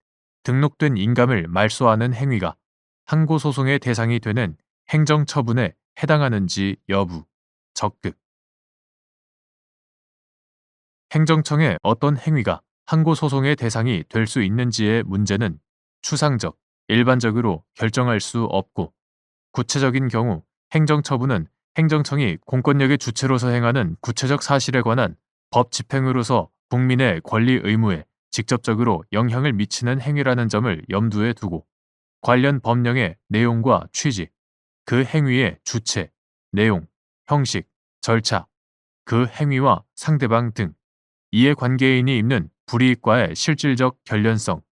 등록된 인감을 말소하는 행위가 항고소송의 대상이 되는 행정처분에 해당하는지 여부, 적극 행정청의 어떤 행위가 항고소송의 대상이 될 수 있는지의 문제는 추상적, 일반적으로 결정할 수 없고 구체적인 경우 행정처분은 행정청이 공권력의 주체로서 행하는 구체적 사실에 관한 법 집행으로서 국민의 권리 의무에 직접적으로 영향을 미치는 행위라는 점을 염두에 두고 관련 법령의 내용과 취지, 그 행위의 주체, 내용, 형식, 절차, 그 행위와 상대방 등 이해관계인이 입는 불이익과의 실질적 결련성,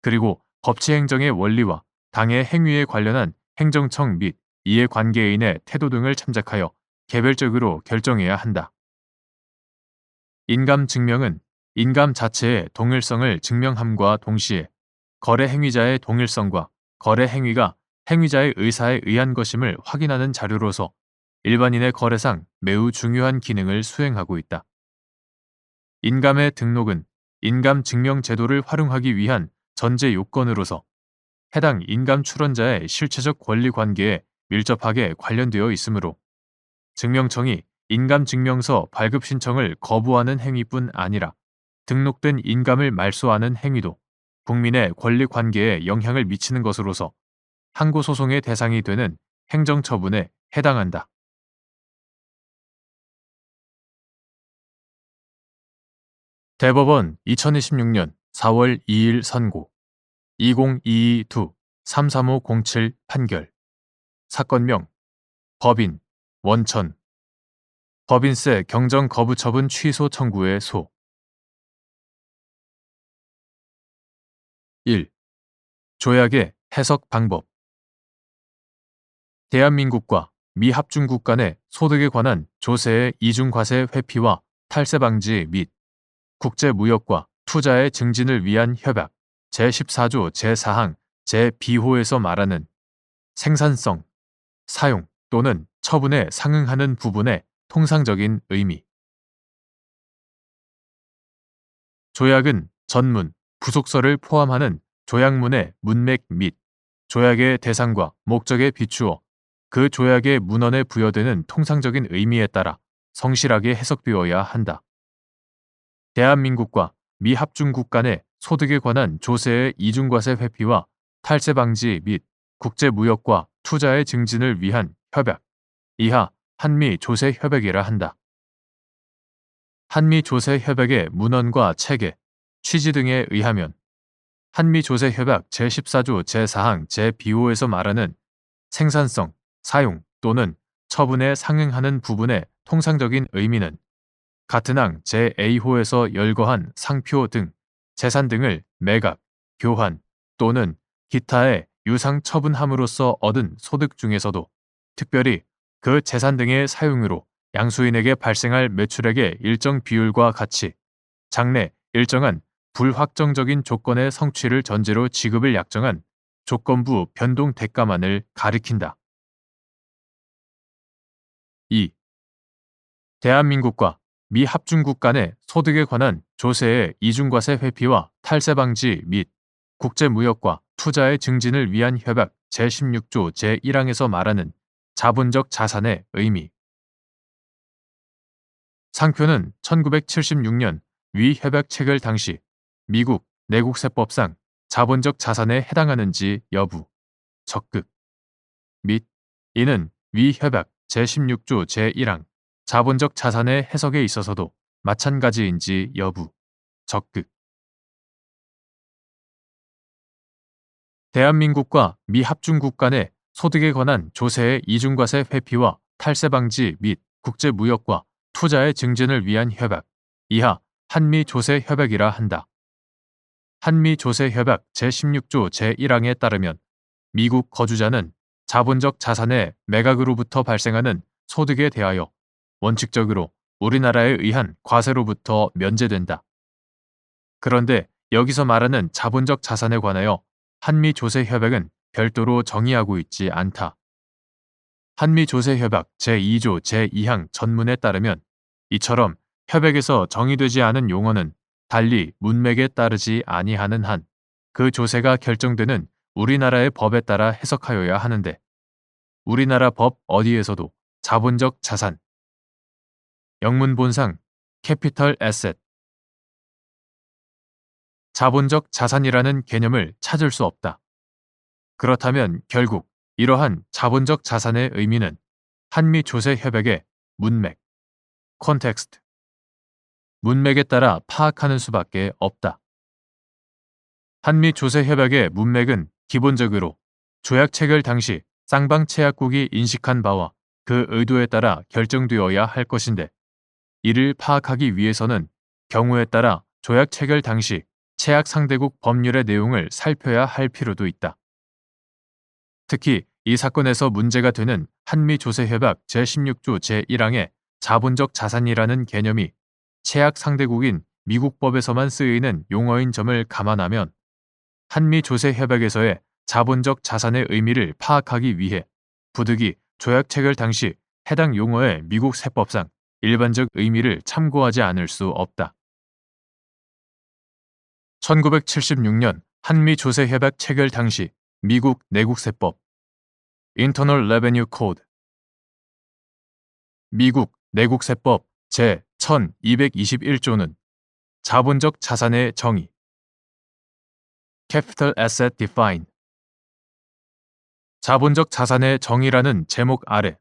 그리고 법치행정의 원리와 당의 행위에 관련한 행정청 및 이해관계인의 태도 등을 참작하여 개별적으로 결정해야 한다. 인감증명은 인감 자체의 동일성을 증명함과 동시에 거래 행위자의 동일성과 거래 행위가 행위자의 의사에 의한 것임을 확인하는 자료로서 일반인의 거래상 매우 중요한 기능을 수행하고 있다. 인감의 등록은 인감 증명 제도를 활용하기 위한 전제 요건으로서 해당 인감 출원자의 실체적 권리 관계에 밀접하게 관련되어 있으므로 증명청이 인감증명서 발급 신청을 거부하는 행위뿐 아니라 등록된 인감을 말소하는 행위도 국민의 권리 관계에 영향을 미치는 것으로서 항고소송의 대상이 되는 행정처분에 해당한다. 대법원 2026년 4월 2일 선고 2022-2-33507 판결 사건명 법인 원천 법인세 경정 거부 처분 취소 청구의 소 1. 조약의 해석 방법 대한민국과 미합중국 간의 소득에 관한 조세의 이중과세 회피와 탈세 방지 및 국제무역과 투자의 증진을 위한 협약 제14조 제4항 제2호에서 말하는 생산성, 사용 또는 처분에 상응하는 부분의 통상적인 의미. 조약은 전문, 부속서를 포함하는 조약문의 문맥 및 조약의 대상과 목적에 비추어 그 조약의 문헌에 부여되는 통상적인 의미에 따라 성실하게 해석되어야 한다. 대한민국과 미합중국 간의 소득에 관한 조세의 이중과세 회피와 탈세 방지 및 국제무역과 투자의 증진을 위한 협약, 이하 한미 조세 협약이라 한다. 한미 조세 협약의 문헌과 체계, 취지 등에 의하면 한미 조세 협약 제14조 제4항 제2호에서 말하는 생산성, 사용 또는 처분에 상응하는 부분의 통상적인 의미는 같은 항 제2호에서 열거한 상표 등 재산 등을 매각, 교환 또는 기타의 유상 처분함으로써 얻은 소득 중에서도 특별히 그 재산 등의 사용으로 양수인에게 발생할 매출액의 일정 비율과 같이 장래 일정한 불확정적인 조건의 성취를 전제로 지급을 약정한 조건부 변동 대가만을 가리킨다. 2. 대한민국과 미합중국 간의 소득에 관한 조세의 이중과세 회피와 탈세 방지 및 국제무역과 투자의 증진을 위한 협약 제16조 제1항에서 말하는 자본적 자산의 의미. 상표는 1976년 위 협약 체결 당시 미국 내국세법상 자본적 자산에 해당하는지 여부, 적극 및 이는 위 협약 제16조 제1항 자본적 자산의 해석에 있어서도 마찬가지인지 여부, 적극 대한민국과 미합중국 간의 소득에 관한 조세의 이중과세 회피와 탈세 방지 및 국제무역과 투자의 증진을 위한 협약, 이하 한미 조세 협약이라 한다. 한미 조세 협약 제16조 제1항에 따르면 미국 거주자는 자본적 자산의 매각으로부터 발생하는 소득에 대하여 원칙적으로 우리나라에 의한 과세로부터 면제된다. 그런데 여기서 말하는 자본적 자산에 관하여 한미 조세 협약은 별도로 정의하고 있지 않다. 한미 조세 협약 제2조 제2항 전문에 따르면 이처럼 협약에서 정의되지 않은 용어는 달리 문맥에 따르지 아니하는 한 그 조세가 결정되는 우리나라의 법에 따라 해석하여야 하는데 우리나라 법 어디에서도 자본적 자산, 영문본상 캐피털 에셋, 자본적 자산이라는 개념을 찾을 수 없다. 그렇다면 결국 이러한 자본적 자산의 의미는 한미 조세 협약의 문맥, 콘텍스트, 문맥에 따라 파악하는 수밖에 없다. 한미 조세 협약의 문맥은 기본적으로 조약 체결 당시 쌍방 체약국이 인식한 바와 그 의도에 따라 결정되어야 할 것인데 이를 파악하기 위해서는 경우에 따라 조약 체결 당시 체약 상대국 법률의 내용을 살펴야 할 필요도 있다. 특히 이 사건에서 문제가 되는 한미 조세 협약 제16조 제1항의 자본적 자산이라는 개념이 체약 상대국인 미국 법에서만 쓰이는 용어인 점을 감안하면 한미 조세 협약에서의 자본적 자산의 의미를 파악하기 위해 부득이 조약 체결 당시 해당 용어의 미국 세법상 일반적 의미를 참고하지 않을 수 없다. 1976년 한미 조세 협약 체결 당시 미국 내국세법 Internal Revenue Code 미국 내국세법 제1221조는 자본적 자산의 정의 Capital Asset Define 자본적 자산의 정의라는 제목 아래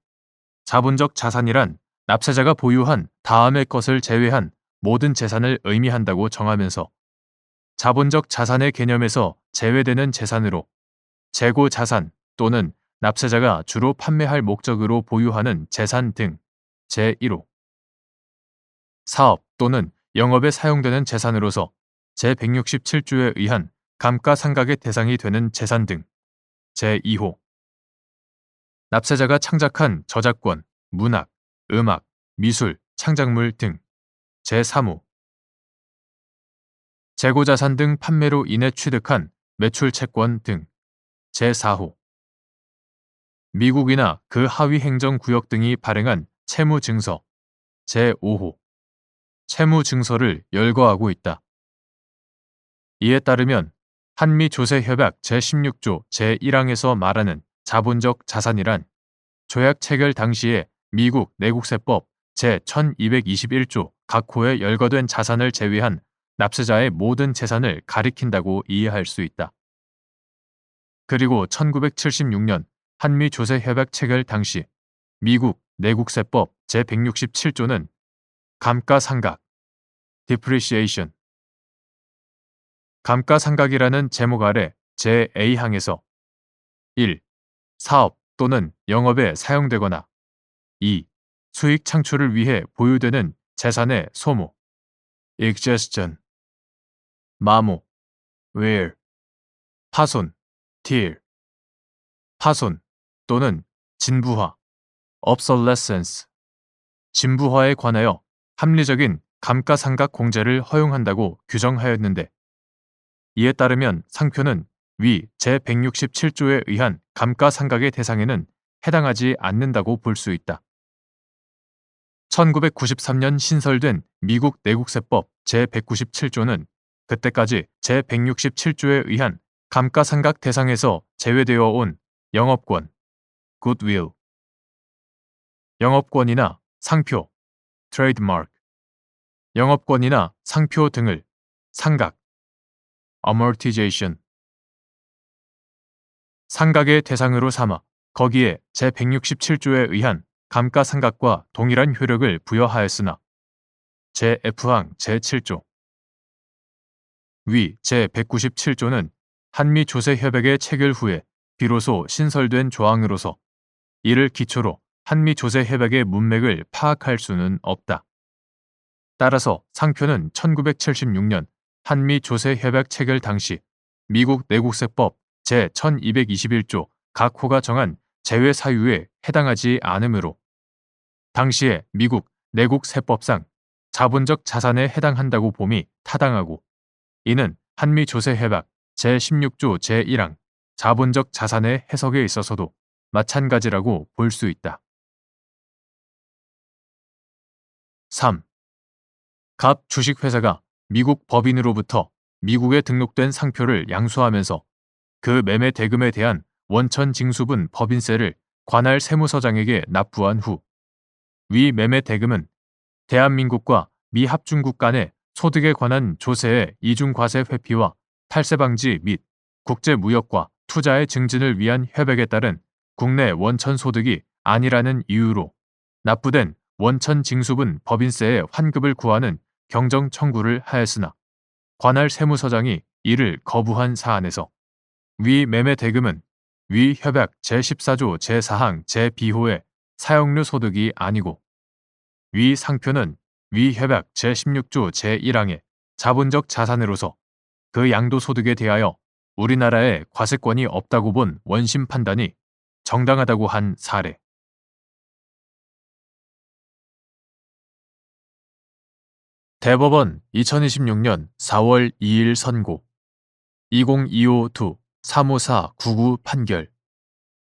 자본적 자산이란 납세자가 보유한 다음의 것을 제외한 모든 재산을 의미한다고 정하면서 자본적 자산의 개념에서 제외되는 재산으로 재고 자산 또는 납세자가 주로 판매할 목적으로 보유하는 재산 등 제1호 사업 또는 영업에 사용되는 재산으로서 제167조에 의한 감가상각의 대상이 되는 재산 등 제2호 납세자가 창작한 저작권, 문학, 음악, 미술, 창작물 등 제3호 재고자산 등 판매로 인해 취득한 매출 채권 등 제4호 미국이나 그 하위 행정구역 등이 발행한 채무증서 제5호 채무증서를 열거하고 있다. 이에 따르면 한미조세협약 제16조 제1항에서 말하는 자본적 자산이란 조약 체결 당시에 미국 내국세법 제1221조 각 호에 열거된 자산을 제외한 납세자의 모든 재산을 가리킨다고 이해할 수 있다. 그리고 1976년 한미조세협약 체결 당시 미국 내국세법 제167조는 감가상각 (depreciation) 감가상각이라는 제목 아래 제2항에서 1. 사업 또는 영업에 사용되거나 2. 수익 창출을 위해 보유되는 재산의 소모 exhaustion 마모 wear 파손 tear 파손 또는 진부화 obsolescence 진부화에 관하여 합리적인 감가상각 공제를 허용한다고 규정하였는데 이에 따르면 상표는 위 제167조에 의한 감가상각의 대상에는 해당하지 않는다고 볼 수 있다. 1993년 신설된 미국 내국세법 제197조는 그때까지 제167조에 의한 감가상각 대상에서 제외되어 온 영업권, goodwill, 영업권이나 상표, trademark, 영업권이나 상표 등을 상각, amortization, 상각의 대상으로 삼아 거기에 제167조에 의한 감가상각과 동일한 효력을 부여하였으나 제-F항 제7조 위 제197조는 한미조세협약의 체결 후에 비로소 신설된 조항으로서 이를 기초로 한미조세협약의 문맥을 파악할 수는 없다. 따라서 상표는 1976년 한미조세협약 체결 당시 미국 내국세법 제1221조 각 호가 정한 제외 사유에 해당하지 않으므로 당시의 미국 내국세법상 자본적 자산에 해당한다고 봄이 타당하고 이는 한미조세협약 제16조 제1항 자본적 자산의 해석에 있어서도 마찬가지라고 볼 수 있다. 3. 갑 주식회사가 미국 법인으로부터 미국에 등록된 상표를 양수하면서 그 매매 대금에 대한 원천 징수분 법인세를 관할 세무서장에게 납부한 후 위 매매 대금은 대한민국과 미 합중국 간의 소득에 관한 조세의 이중과세 회피와 탈세 방지 및 국제무역과 투자의 증진을 위한 협약에 따른 국내 원천 소득이 아니라는 이유로 납부된 원천 징수분 법인세의 환급을 구하는 경정 청구를 하였으나 관할 세무서장이 이를 거부한 사안에서 위 매매 대금은 위 협약 제14조 제4항 제2호의 사용료 소득이 아니고 위 상표는 위 협약 제16조 제1항의 자본적 자산으로서 그 양도소득에 대하여 우리나라에 과세권이 없다고 본 원심 판단이 정당하다고 한 사례. 대법원 2026년 4월 2일 선고 2025-2-354-99 판결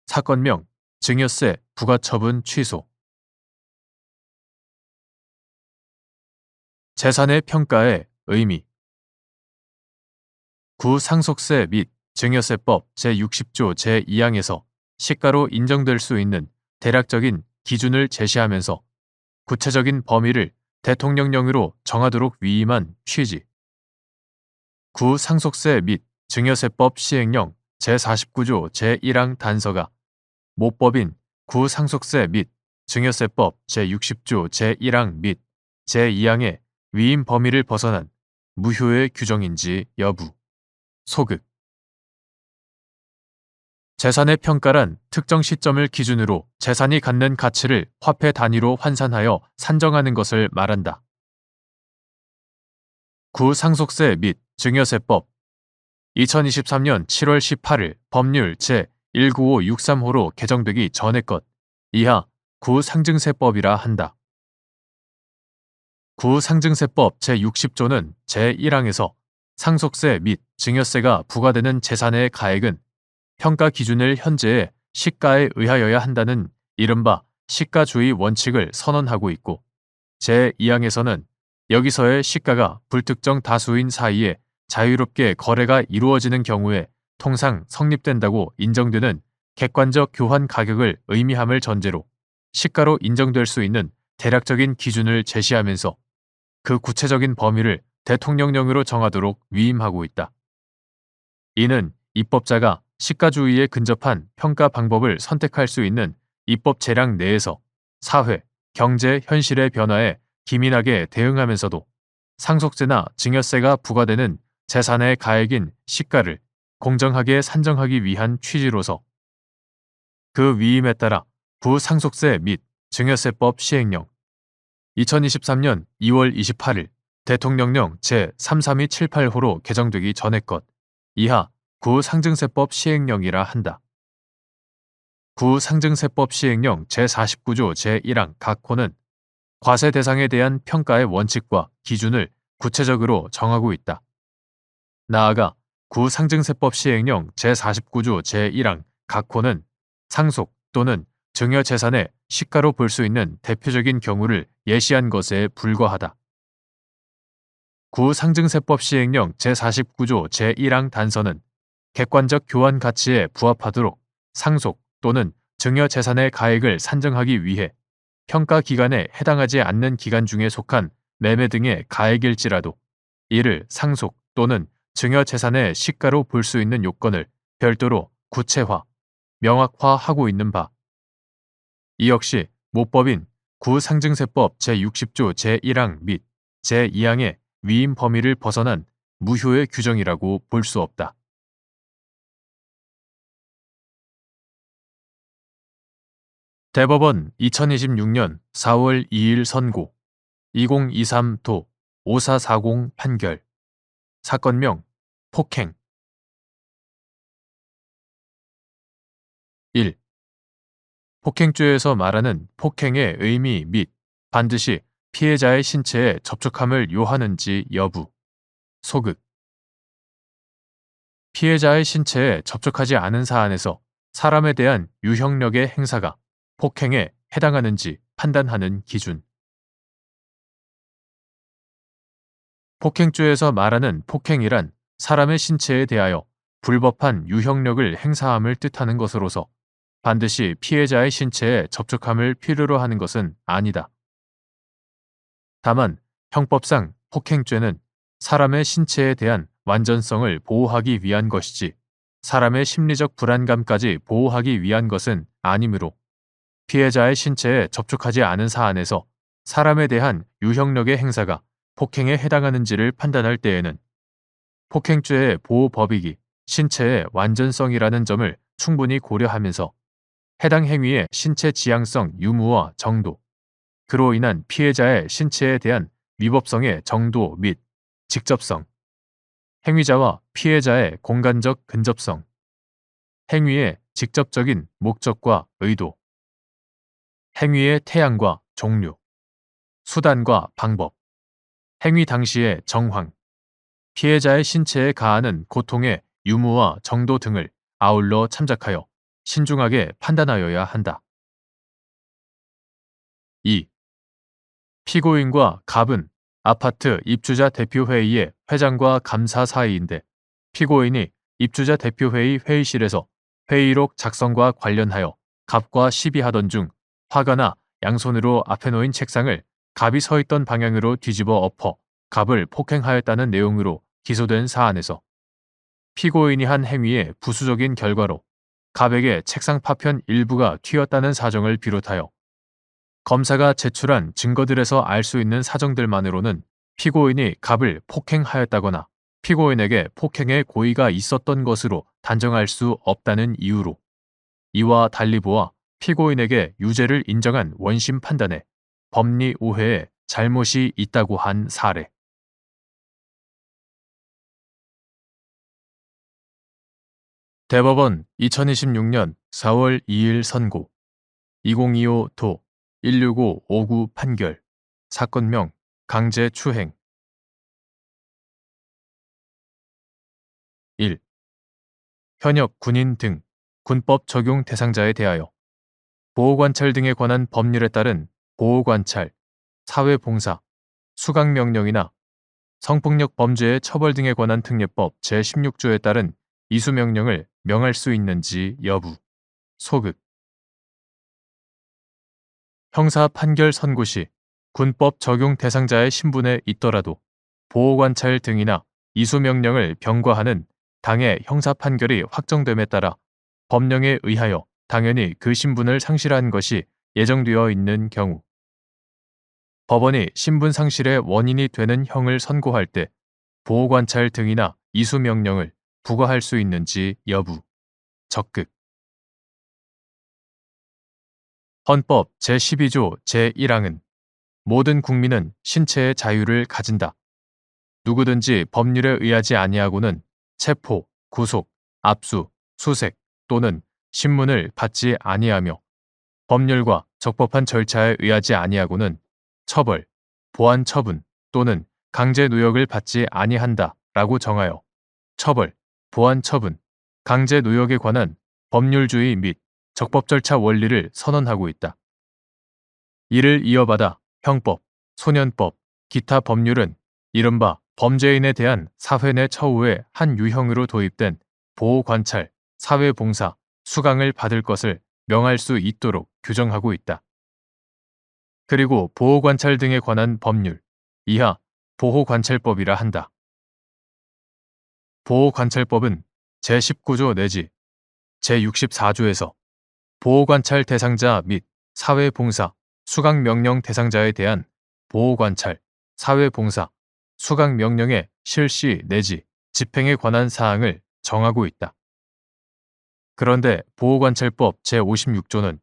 사건명 증여세 부과처분 취소 재산의 평가의 의미 구상속세 및 증여세법 제60조 제2항에서 시가로 인정될 수 있는 대략적인 기준을 제시하면서 구체적인 범위를 대통령령으로 정하도록 위임한 취지. 구상속세 및 증여세법 시행령 제49조 제1항 단서가 모법인 구상속세 및 증여세법 제60조 제1항 및 제2항의 위임 범위를 벗어난 무효의 규정인지 여부. 소극. 재산의 평가란 특정 시점을 기준으로 재산이 갖는 가치를 화폐 단위로 환산하여 산정하는 것을 말한다. 구상속세 및 증여세법 2023년 7월 18일 법률 제19563호로 개정되기 전의 것 이하 구상증세법이라 한다. 구상증세법 제60조는 제1항에서 상속세 및 증여세가 부과되는 재산의 가액은 평가 기준을 현재의 시가에 의하여야 한다는 이른바 시가주의 원칙을 선언하고 있고 제2항에서는 여기서의 시가가 불특정 다수인 사이에 자유롭게 거래가 이루어지는 경우에 통상 성립된다고 인정되는 객관적 교환 가격을 의미함을 전제로 시가로 인정될 수 있는 대략적인 기준을 제시하면서 그 구체적인 범위를 대통령령으로 정하도록 위임하고 있다. 이는 입법자가 시가주의에 근접한 평가 방법을 선택할 수 있는 입법 재량 내에서 사회, 경제 현실의 변화에 기민하게 대응하면서도 상속세나 증여세가 부과되는 재산의 가액인 시가를 공정하게 산정하기 위한 취지로서 그 위임에 따라 구상속세 및 증여세법 시행령 2023년 2월 28일 대통령령 제33278호로 개정되기 전의 것 이하 구상증세법 시행령이라 한다. 구상증세법 시행령 제49조 제1항 각 호는 과세 대상에 대한 평가의 원칙과 기준을 구체적으로 정하고 있다. 나아가 구상증세법 시행령 제49조 제1항 각 호는 상속 또는 증여 재산의 시가로 볼 수 있는 대표적인 경우를 예시한 것에 불과하다. 구상증세법 시행령 제49조 제1항 단서는 객관적 교환 가치에 부합하도록 상속 또는 증여 재산의 가액을 산정하기 위해 평가 기간에 해당하지 않는 기간 중에 속한 매매 등의 가액일지라도 이를 상속 또는 증여 재산의 시가로 볼 수 있는 요건을 별도로 구체화, 명확화하고 있는 바. 이 역시 모법인 구상증세법 제60조 제1항 및 제2항의 위임 범위를 벗어난 무효의 규정이라고 볼 수 없다. 대법원 2026년 4월 2일 선고 2023-5440 판결 사건명 폭행 1. 폭행죄에서 말하는 폭행의 의미 및 반드시 피해자의 신체에 접촉함을 요하는지 여부 소극 피해자의 신체에 접촉하지 않은 사안에서 사람에 대한 유형력의 행사가 폭행에 해당하는지 판단하는 기준. 폭행죄에서 말하는 폭행이란 사람의 신체에 대하여 불법한 유형력을 행사함을 뜻하는 것으로서 반드시 피해자의 신체에 접촉함을 필요로 하는 것은 아니다. 다만 형법상 폭행죄는 사람의 신체에 대한 완전성을 보호하기 위한 것이지 사람의 심리적 불안감까지 보호하기 위한 것은 아니므로 피해자의 신체에 접촉하지 않은 사안에서 사람에 대한 유형력의 행사가 폭행에 해당하는지를 판단할 때에는 폭행죄의 보호법익이 신체의 완전성이라는 점을 충분히 고려하면서 해당 행위의 신체 지향성 유무와 정도, 그로 인한 피해자의 신체에 대한 위법성의 정도 및 직접성, 행위자와 피해자의 공간적 근접성, 행위의 직접적인 목적과 의도, 행위의 태양과 종류, 수단과 방법, 행위 당시의 정황, 피해자의 신체에 가하는 고통의 유무와 정도 등을 아울러 참작하여 신중하게 판단하여야 한다. 2. 피고인과 갑은 아파트 입주자 대표회의의 회장과 감사 사이인데 피고인이 입주자 대표회의 회의실에서 회의록 작성과 관련하여 갑과 시비하던 중 화가 나 양손으로 앞에 놓인 책상을 갑이 서 있던 방향으로 뒤집어 엎어 갑을 폭행하였다는 내용으로 기소된 사안에서 피고인이 한 행위의 부수적인 결과로 갑에게 책상 파편 일부가 튀었다는 사정을 비롯하여 검사가 제출한 증거들에서 알 수 있는 사정들만으로는 피고인이 갑을 폭행하였다거나 피고인에게 폭행의 고의가 있었던 것으로 단정할 수 없다는 이유로 이와 달리 보아 피고인에게 유죄를 인정한 원심 판단에 법리 오해에 잘못이 있다고 한 사례. 대법원 2026년 4월 2일 선고 2025 도 16559 판결 사건명 강제추행 1. 현역 군인 등 군법 적용 대상자에 대하여 보호관찰 등에 관한 법률에 따른 보호관찰, 사회봉사, 수강명령이나 성폭력 범죄의 처벌 등에 관한 특례법 제16조에 따른 이수명령을 명할 수 있는지 여부, 소극. 형사 판결 선고 시 군법 적용 대상자의 신분에 있더라도 보호관찰 등이나 이수명령을 병과하는 당해 형사 판결이 확정됨에 따라 법령에 의하여 당연히 그 신분을 상실한 것이 예정되어 있는 경우 법원이 신분 상실의 원인이 되는 형을 선고할 때 보호관찰 등이나 이수명령을 부과할 수 있는지 여부, 적극. 헌법 제12조 제1항은 모든 국민은 신체의 자유를 가진다. 누구든지 법률에 의하지 아니하고는 체포, 구속, 압수, 수색 또는 신문을 받지 아니하며 법률과 적법한 절차에 의하지 아니하고는 처벌, 보안 처분 또는 강제 노역을 받지 아니한다라고 정하여 처벌, 보안 처분, 강제 노역에 관한 법률주의 및 적법 절차 원리를 선언하고 있다. 이를 이어받아 형법, 소년법, 기타 법률은 이른바 범죄인에 대한 사회 내 처우의 한 유형으로 도입된 보호관찰, 사회봉사, 수강을 받을 것을 명할 수 있도록 규정하고 있다. 그리고 보호관찰 등에 관한 법률, 이하 보호관찰법이라 한다. 보호관찰법은 제19조 내지 제64조에서 보호관찰 대상자 및 사회봉사, 수강명령 대상자에 대한 보호관찰, 사회봉사, 수강명령의 실시 내지 집행에 관한 사항을 정하고 있다. 그런데 보호관찰법 제56조는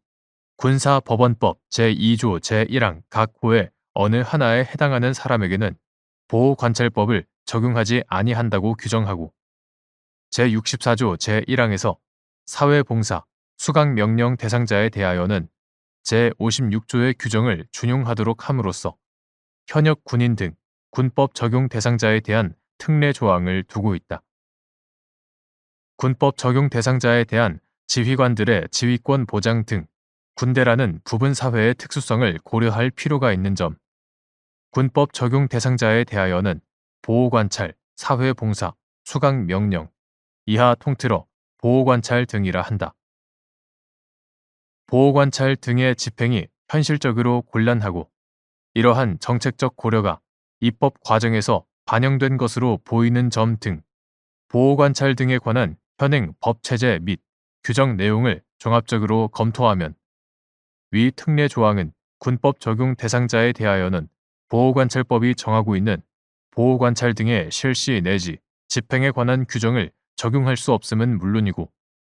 군사법원법 제2조 제1항 각 호의 어느 하나에 해당하는 사람에게는 보호관찰법을 적용하지 아니한다고 규정하고 제64조 제1항에서 사회봉사, 수강명령 대상자에 대하여는 제56조의 규정을 준용하도록 함으로써 현역 군인 등 군법 적용 대상자에 대한 특례 조항을 두고 있다. 군법 적용 대상자에 대한 지휘관들의 지휘권 보장 등 군대라는 부분 사회의 특수성을 고려할 필요가 있는 점, 군법 적용 대상자에 대하여는 보호관찰, 사회봉사, 수강명령, 이하 통틀어 보호관찰 등이라 한다. 보호관찰 등의 집행이 현실적으로 곤란하고 이러한 정책적 고려가 입법 과정에서 반영된 것으로 보이는 점 등 보호관찰 등에 관한 현행 법체제 및 규정 내용을 종합적으로 검토하면 위 특례 조항은 군법 적용 대상자에 대하여는 보호관찰법이 정하고 있는 보호관찰 등의 실시 내지 집행에 관한 규정을 적용할 수 없음은 물론이고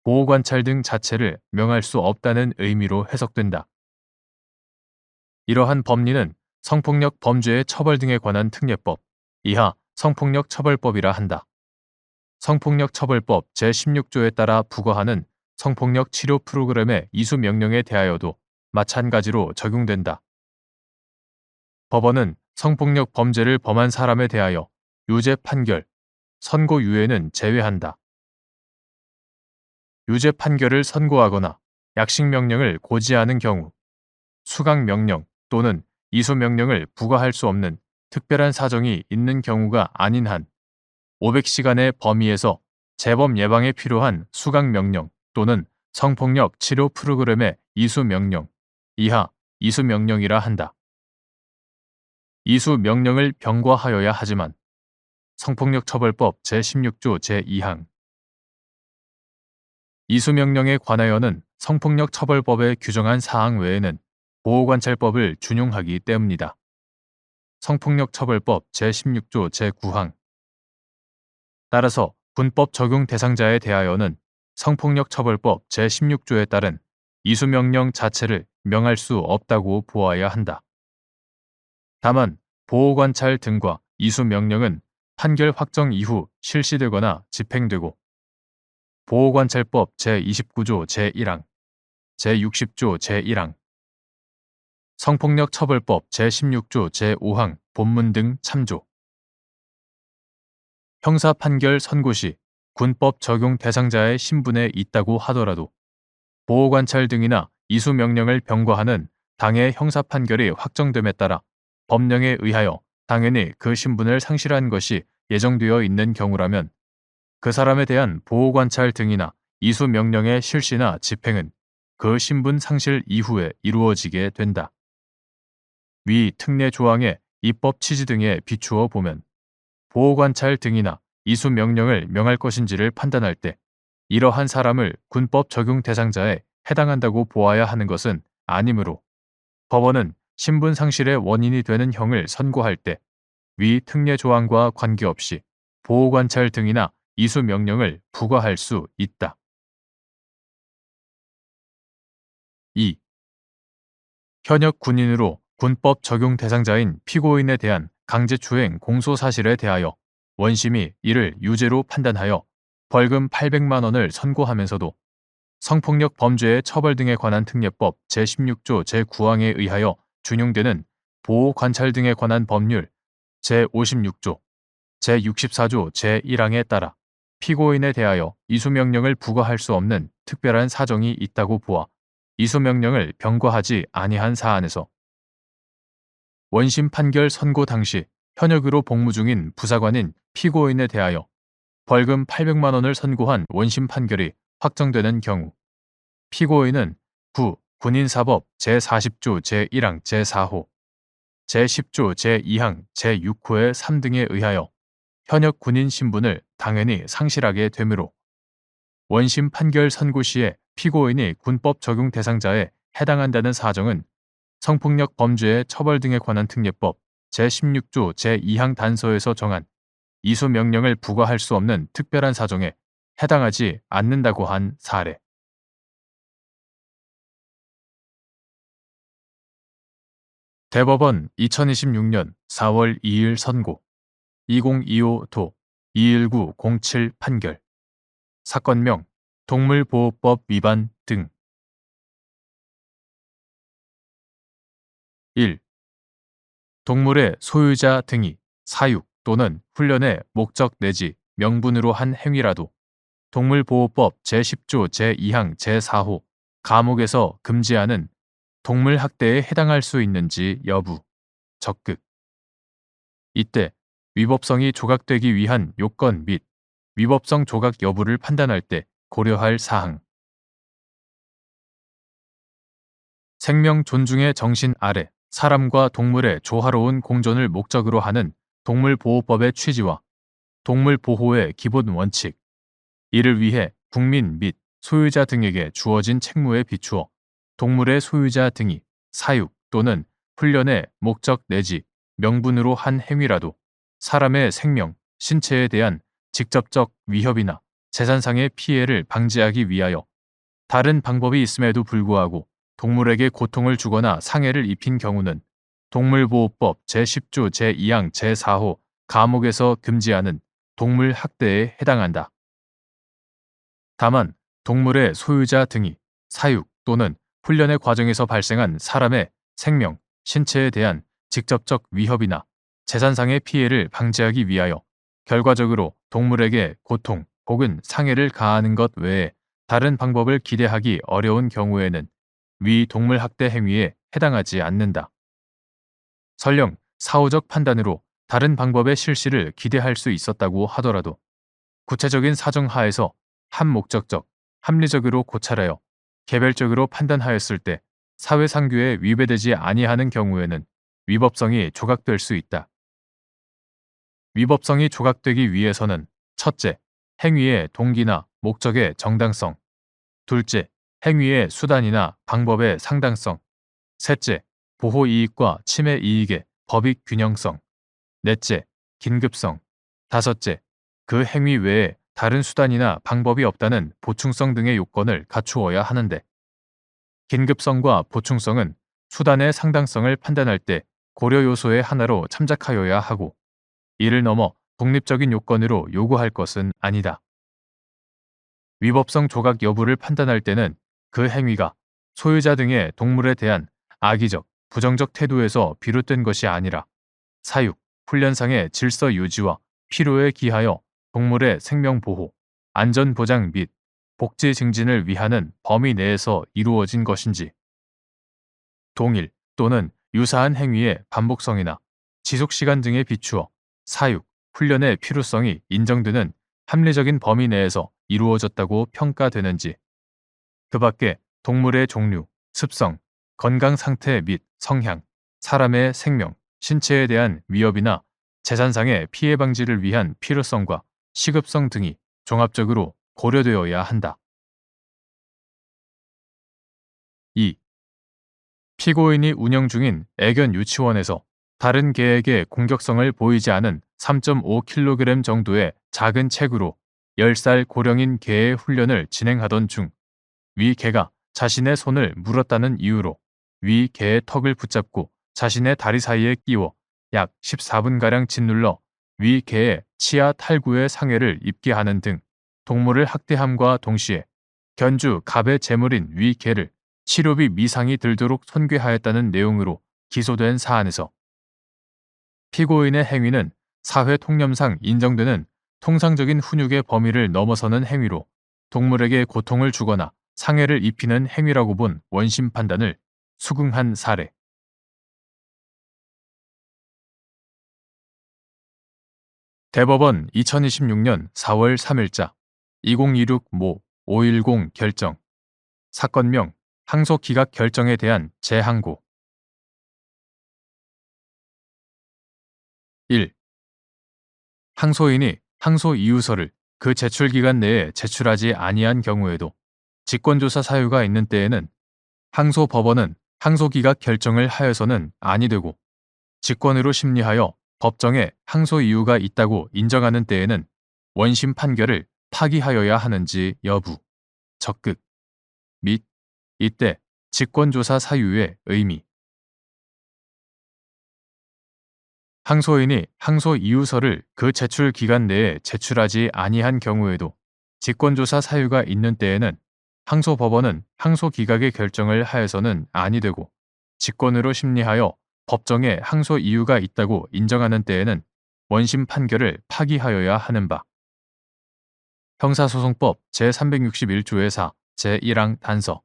보호관찰 등 자체를 명할 수 없다는 의미로 해석된다. 이러한 법리는 성폭력 범죄의 처벌 등에 관한 특례법, 이하 성폭력 처벌법이라 한다. 성폭력 처벌법 제16조에 따라 부과하는 성폭력 치료 프로그램의 이수 명령에 대하여도 마찬가지로 적용된다. 법원은 성폭력 범죄를 범한 사람에 대하여 유죄 판결, 선고유예는 제외한다. 유죄 판결을 선고하거나 약식명령을 고지하는 경우, 수강명령 또는 이수명령을 부과할 수 없는 특별한 사정이 있는 경우가 아닌 한 500시간의 범위에서 재범 예방에 필요한 수강명령 또는 성폭력 치료 프로그램의 이수명령 이하 이수명령이라 한다. 이수명령을 병과하여야 하지만 성폭력처벌법 제16조 제2항 이수명령에 관하여는 성폭력처벌법에 규정한 사항 외에는 보호관찰법을 준용하기 때문이다. 성폭력처벌법 제16조 제9항 따라서 군법 적용 대상자에 대하여는 성폭력처벌법 제16조에 따른 이수명령 자체를 명할 수 없다고 보아야 한다. 다만 보호관찰 등과 이수명령은 판결 확정 이후 실시되거나 집행되고 보호관찰법 제29조 제1항, 제60조 제1항, 성폭력처벌법 제16조 제5항 본문 등 참조. 형사판결 선고 시 군법 적용 대상자의 신분에 있다고 하더라도 보호관찰 등이나 이수명령을 병과하는 당해 형사판결이 확정됨에 따라 법령에 의하여 당연히 그 신분을 상실한 것이 예정되어 있는 경우라면 그 사람에 대한 보호관찰 등이나 이수명령의 실시나 집행은 그 신분 상실 이후에 이루어지게 된다. 위 특례 조항의 입법 취지 등에 비추어 보면 보호관찰 등이나 이수명령을 명할 것인지를 판단할 때 이러한 사람을 군법 적용 대상자에 해당한다고 보아야 하는 것은 아니므로 법원은 신분 상실의 원인이 되는 형을 선고할 때 위 특례 조항과 관계없이 보호관찰 등이나 이수명령을 부과할 수 있다. 2. 현역 군인으로 군법 적용 대상자인 피고인에 대한 강제추행 공소사실에 대하여 원심이 이를 유죄로 판단하여 벌금 800만 원을 선고하면서도 성폭력 범죄의 처벌 등에 관한 특례법 제16조 제9항에 의하여 준용되는 보호관찰 등에 관한 법률 제56조, 제64조 제1항에 따라 피고인에 대하여 이수명령을 부과할 수 없는 특별한 사정이 있다고 보아 이수명령을 병과하지 아니한 사안에서 원심 판결 선고 당시 현역으로 복무 중인 부사관인 피고인에 대하여 벌금 800만 원을 선고한 원심 판결이 확정되는 경우 피고인은 군인사법 제40조 제1항 제4호, 제10조 제2항 제6호의 3등에 의하여 현역 군인 신분을 당연히 상실하게 되므로 원심 판결 선고 시에 피고인이 군법 적용 대상자에 해당한다는 사정은 성폭력 범죄의 처벌 등에 관한 특례법 제16조 제2항 단서에서 정한 이수명령을 부과할 수 없는 특별한 사정에 해당하지 않는다고 한 사례. 대법원 2026년 4월 2일 선고 2025도 21907 판결 사건명 동물보호법 위반 등 1. 동물의 소유자 등이 사육 또는 훈련의 목적 내지 명분으로 한 행위라도 동물보호법 제10조 제2항 제4호 감옥에서 금지하는 동물학대에 해당할 수 있는지 여부, 적극. 이때 위법성이 조각되기 위한 요건 및 위법성 조각 여부를 판단할 때 고려할 사항. 생명 존중의 정신 아래 사람과 동물의 조화로운 공존을 목적으로 하는 동물보호법의 취지와 동물 보호의 기본 원칙, 이를 위해 국민 및 소유자 등에게 주어진 책무에 비추어 동물의 소유자 등이 사육 또는 훈련의 목적 내지 명분으로 한 행위라도 사람의 생명, 신체에 대한 직접적 위협이나 재산상의 피해를 방지하기 위하여 다른 방법이 있음에도 불구하고 동물에게 고통을 주거나 상해를 입힌 경우는 동물보호법 제10조 제2항 제4호 감옥에서 금지하는 동물 학대에 해당한다. 다만 동물의 소유자 등이 사육 또는 훈련의 과정에서 발생한 사람의 생명, 신체에 대한 직접적 위협이나 재산상의 피해를 방지하기 위하여 결과적으로 동물에게 고통 혹은 상해를 가하는 것 외에 다른 방법을 기대하기 어려운 경우에는 위 동물학대 행위에 해당하지 않는다. 설령 사후적 판단으로 다른 방법의 실시를 기대할 수 있었다고 하더라도 구체적인 사정 하에서 한목적적, 합리적으로 고찰하여 개별적으로 판단하였을 때 사회상규에 위배되지 아니하는 경우에는 위법성이 조각될 수 있다. 위법성이 조각되기 위해서는 첫째, 행위의 동기나 목적의 정당성, 둘째, 행위의 수단이나 방법의 상당성, 셋째, 보호 이익과 침해 이익의 법익 균형성, 넷째, 긴급성, 다섯째, 그 행위 외에 다른 수단이나 방법이 없다는 보충성 등의 요건을 갖추어야 하는데, 긴급성과 보충성은 수단의 상당성을 판단할 때 고려 요소의 하나로 참작하여야 하고, 이를 넘어 독립적인 요건으로 요구할 것은 아니다. 위법성 조각 여부를 판단할 때는 그 행위가 소유자 등의 동물에 대한 악의적, 부정적 태도에서 비롯된 것이 아니라 사육, 훈련상의 질서 유지와 필요에 기하여 동물의 생명 보호, 안전 보장 및 복지 증진을 위하는 범위 내에서 이루어진 것인지, 동일 또는 유사한 행위의 반복성이나 지속시간 등에 비추어 사육, 훈련의 필요성이 인정되는 합리적인 범위 내에서 이루어졌다고 평가되는지, 그 밖에 동물의 종류, 습성, 건강 상태 및 성향, 사람의 생명, 신체에 대한 위협이나 재산상의 피해 방지를 위한 필요성과 시급성 등이 종합적으로 고려되어야 한다. 2. 피고인이 운영 중인 애견 유치원에서 다른 개에게 공격성을 보이지 않은 3.5kg 정도의 작은 책으로 10살 고령인 개의 훈련을 진행하던 중 위 개가 자신의 손을 물었다는 이유로 위 개의 턱을 붙잡고 자신의 다리 사이에 끼워 약 14분가량 짓눌러 위 개의 치아 탈구에 상해를 입게 하는 등 동물을 학대함과 동시에 견주 갑의 제물인 위 개를 치료비 미상이 들도록 손괴하였다는 내용으로 기소된 사안에서 피고인의 행위는 사회 통념상 인정되는 통상적인 훈육의 범위를 넘어서는 행위로 동물에게 고통을 주거나 상해를 입히는 행위라고 본 원심 판단을 수긍한 사례. 대법원 2026년 4월 3일자 2026모 510 결정. 사건명 항소 기각 결정에 대한 재항고. 1. 항소인이 항소 이유서를 그 제출 기간 내에 제출하지 아니한 경우에도 직권조사 사유가 있는 때에는 항소 법원은 항소 기각 결정을 하여서는 아니 되고, 직권으로 심리하여 법정에 항소 이유가 있다고 인정하는 때에는 원심 판결을 파기하여야 하는지 여부, 적극 및 이때 직권조사 사유의 의미. 항소인이 항소 이유서를 그 제출 기간 내에 제출하지 아니한 경우에도 직권조사 사유가 있는 때에는 항소법원은 항소 기각의 결정을 하여서는 아니 되고, 직권으로 심리하여 법정에 항소 이유가 있다고 인정하는 때에는 원심 판결을 파기하여야 하는 바. 형사소송법 제361조의 4, 제1항 단서.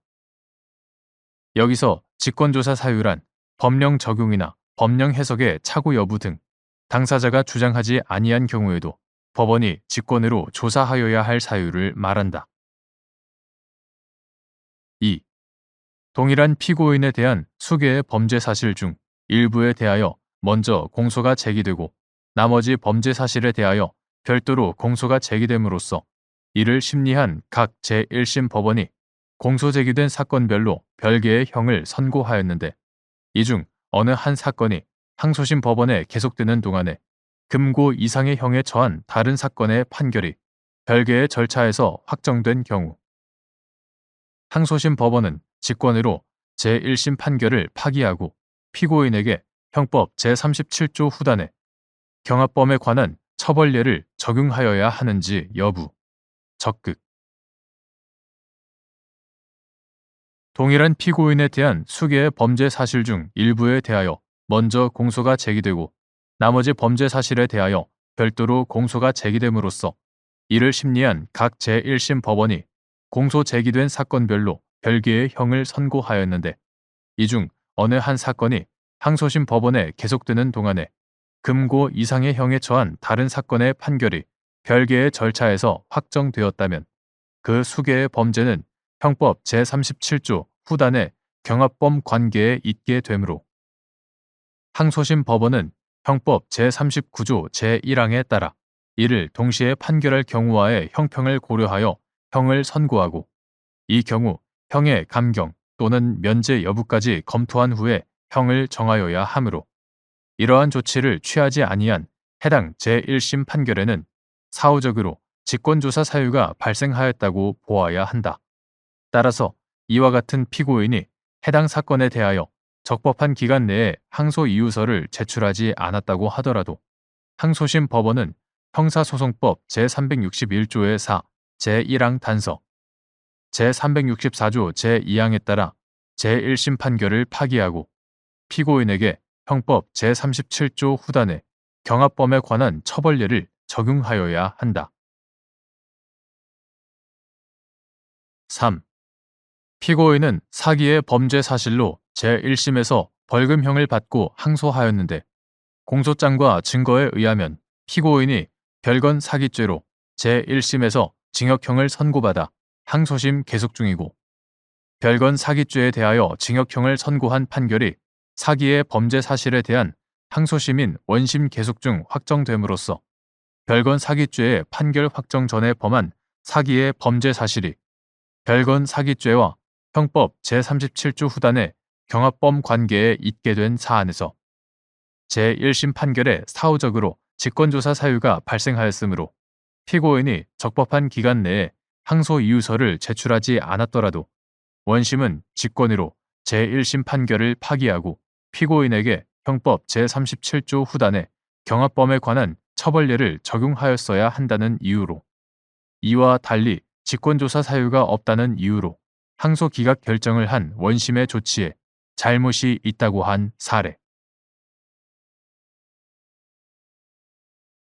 여기서 직권조사 사유란 법령 적용이나 법령 해석의 착오 여부 등 당사자가 주장하지 아니한 경우에도 법원이 직권으로 조사하여야 할 사유를 말한다. 2. 동일한 피고인에 대한 수개의 범죄 사실 중 일부에 대하여 먼저 공소가 제기되고 나머지 범죄 사실에 대하여 별도로 공소가 제기됨으로써 이를 심리한 각 제1심 법원이 공소 제기된 사건별로 별개의 형을 선고하였는데, 이 중 어느 한 사건이 항소심 법원에 계속되는 동안에 금고 이상의 형에 처한 다른 사건의 판결이 별개의 절차에서 확정된 경우, 항소심 법원은 직권으로 제1심 판결을 파기하고 피고인에게 형법 제37조 후단의 경합범에 관한 처벌례를 적용하여야 하는지 여부, 적극. 동일한 피고인에 대한 수개의 범죄 사실 중 일부에 대하여 먼저 공소가 제기되고 나머지 범죄 사실에 대하여 별도로 공소가 제기됨으로써 이를 심리한 각 제1심 법원이 공소 제기된 사건별로 별개의 형을 선고하였는데 이 중 어느 한 사건이 항소심 법원에 계속되는 동안에 금고 이상의 형에 처한 다른 사건의 판결이 별개의 절차에서 확정되었다면 그 수개의 범죄는 형법 제37조 후단의 경합범 관계에 있게 되므로 항소심 법원은 형법 제39조 제1항에 따라 이를 동시에 판결할 경우와의 형평을 고려하여 형을 선고하고 이 경우 형의 감경 또는 면제 여부까지 검토한 후에 형을 정하여야 하므로 이러한 조치를 취하지 아니한 해당 제1심 판결에는 사후적으로 직권조사 사유가 발생하였다고 보아야 한다. 따라서 이와 같은 피고인이 해당 사건에 대하여 적법한 기간 내에 항소 이유서를 제출하지 않았다고 하더라도 항소심 법원은 형사소송법 제361조의 4, 제1항 단서, 제364조 제2항에 따라 제1심 판결을 파기하고 피고인에게 형법 제37조 후단의 경합범에 관한 처벌례를 적용하여야 한다. 3. 피고인은 사기의 범죄 사실로 제1심에서 벌금형을 받고 항소하였는데 공소장과 증거에 의하면 피고인이 별건 사기죄로 제1심에서 징역형을 선고받아 항소심 계속 중이고 별건 사기죄에 대하여 징역형을 선고한 판결이 사기의 범죄 사실에 대한 항소심인 원심 계속 중 확정됨으로써 별건 사기죄의 판결 확정 전에 범한 사기의 범죄 사실이 별건 사기죄와 형법 제37조 후단의 경합범 관계에 있게 된 사안에서 제1심 판결에 사후적으로 직권조사 사유가 발생하였으므로 피고인이 적법한 기간 내에 항소 이유서를 제출하지 않았더라도 원심은 직권으로 제1심 판결을 파기하고 피고인에게 형법 제37조 후단의 경합범에 관한 처벌례를 적용하였어야 한다는 이유로 이와 달리 직권조사 사유가 없다는 이유로 항소 기각 결정을 한 원심의 조치에 잘못이 있다고 한 사례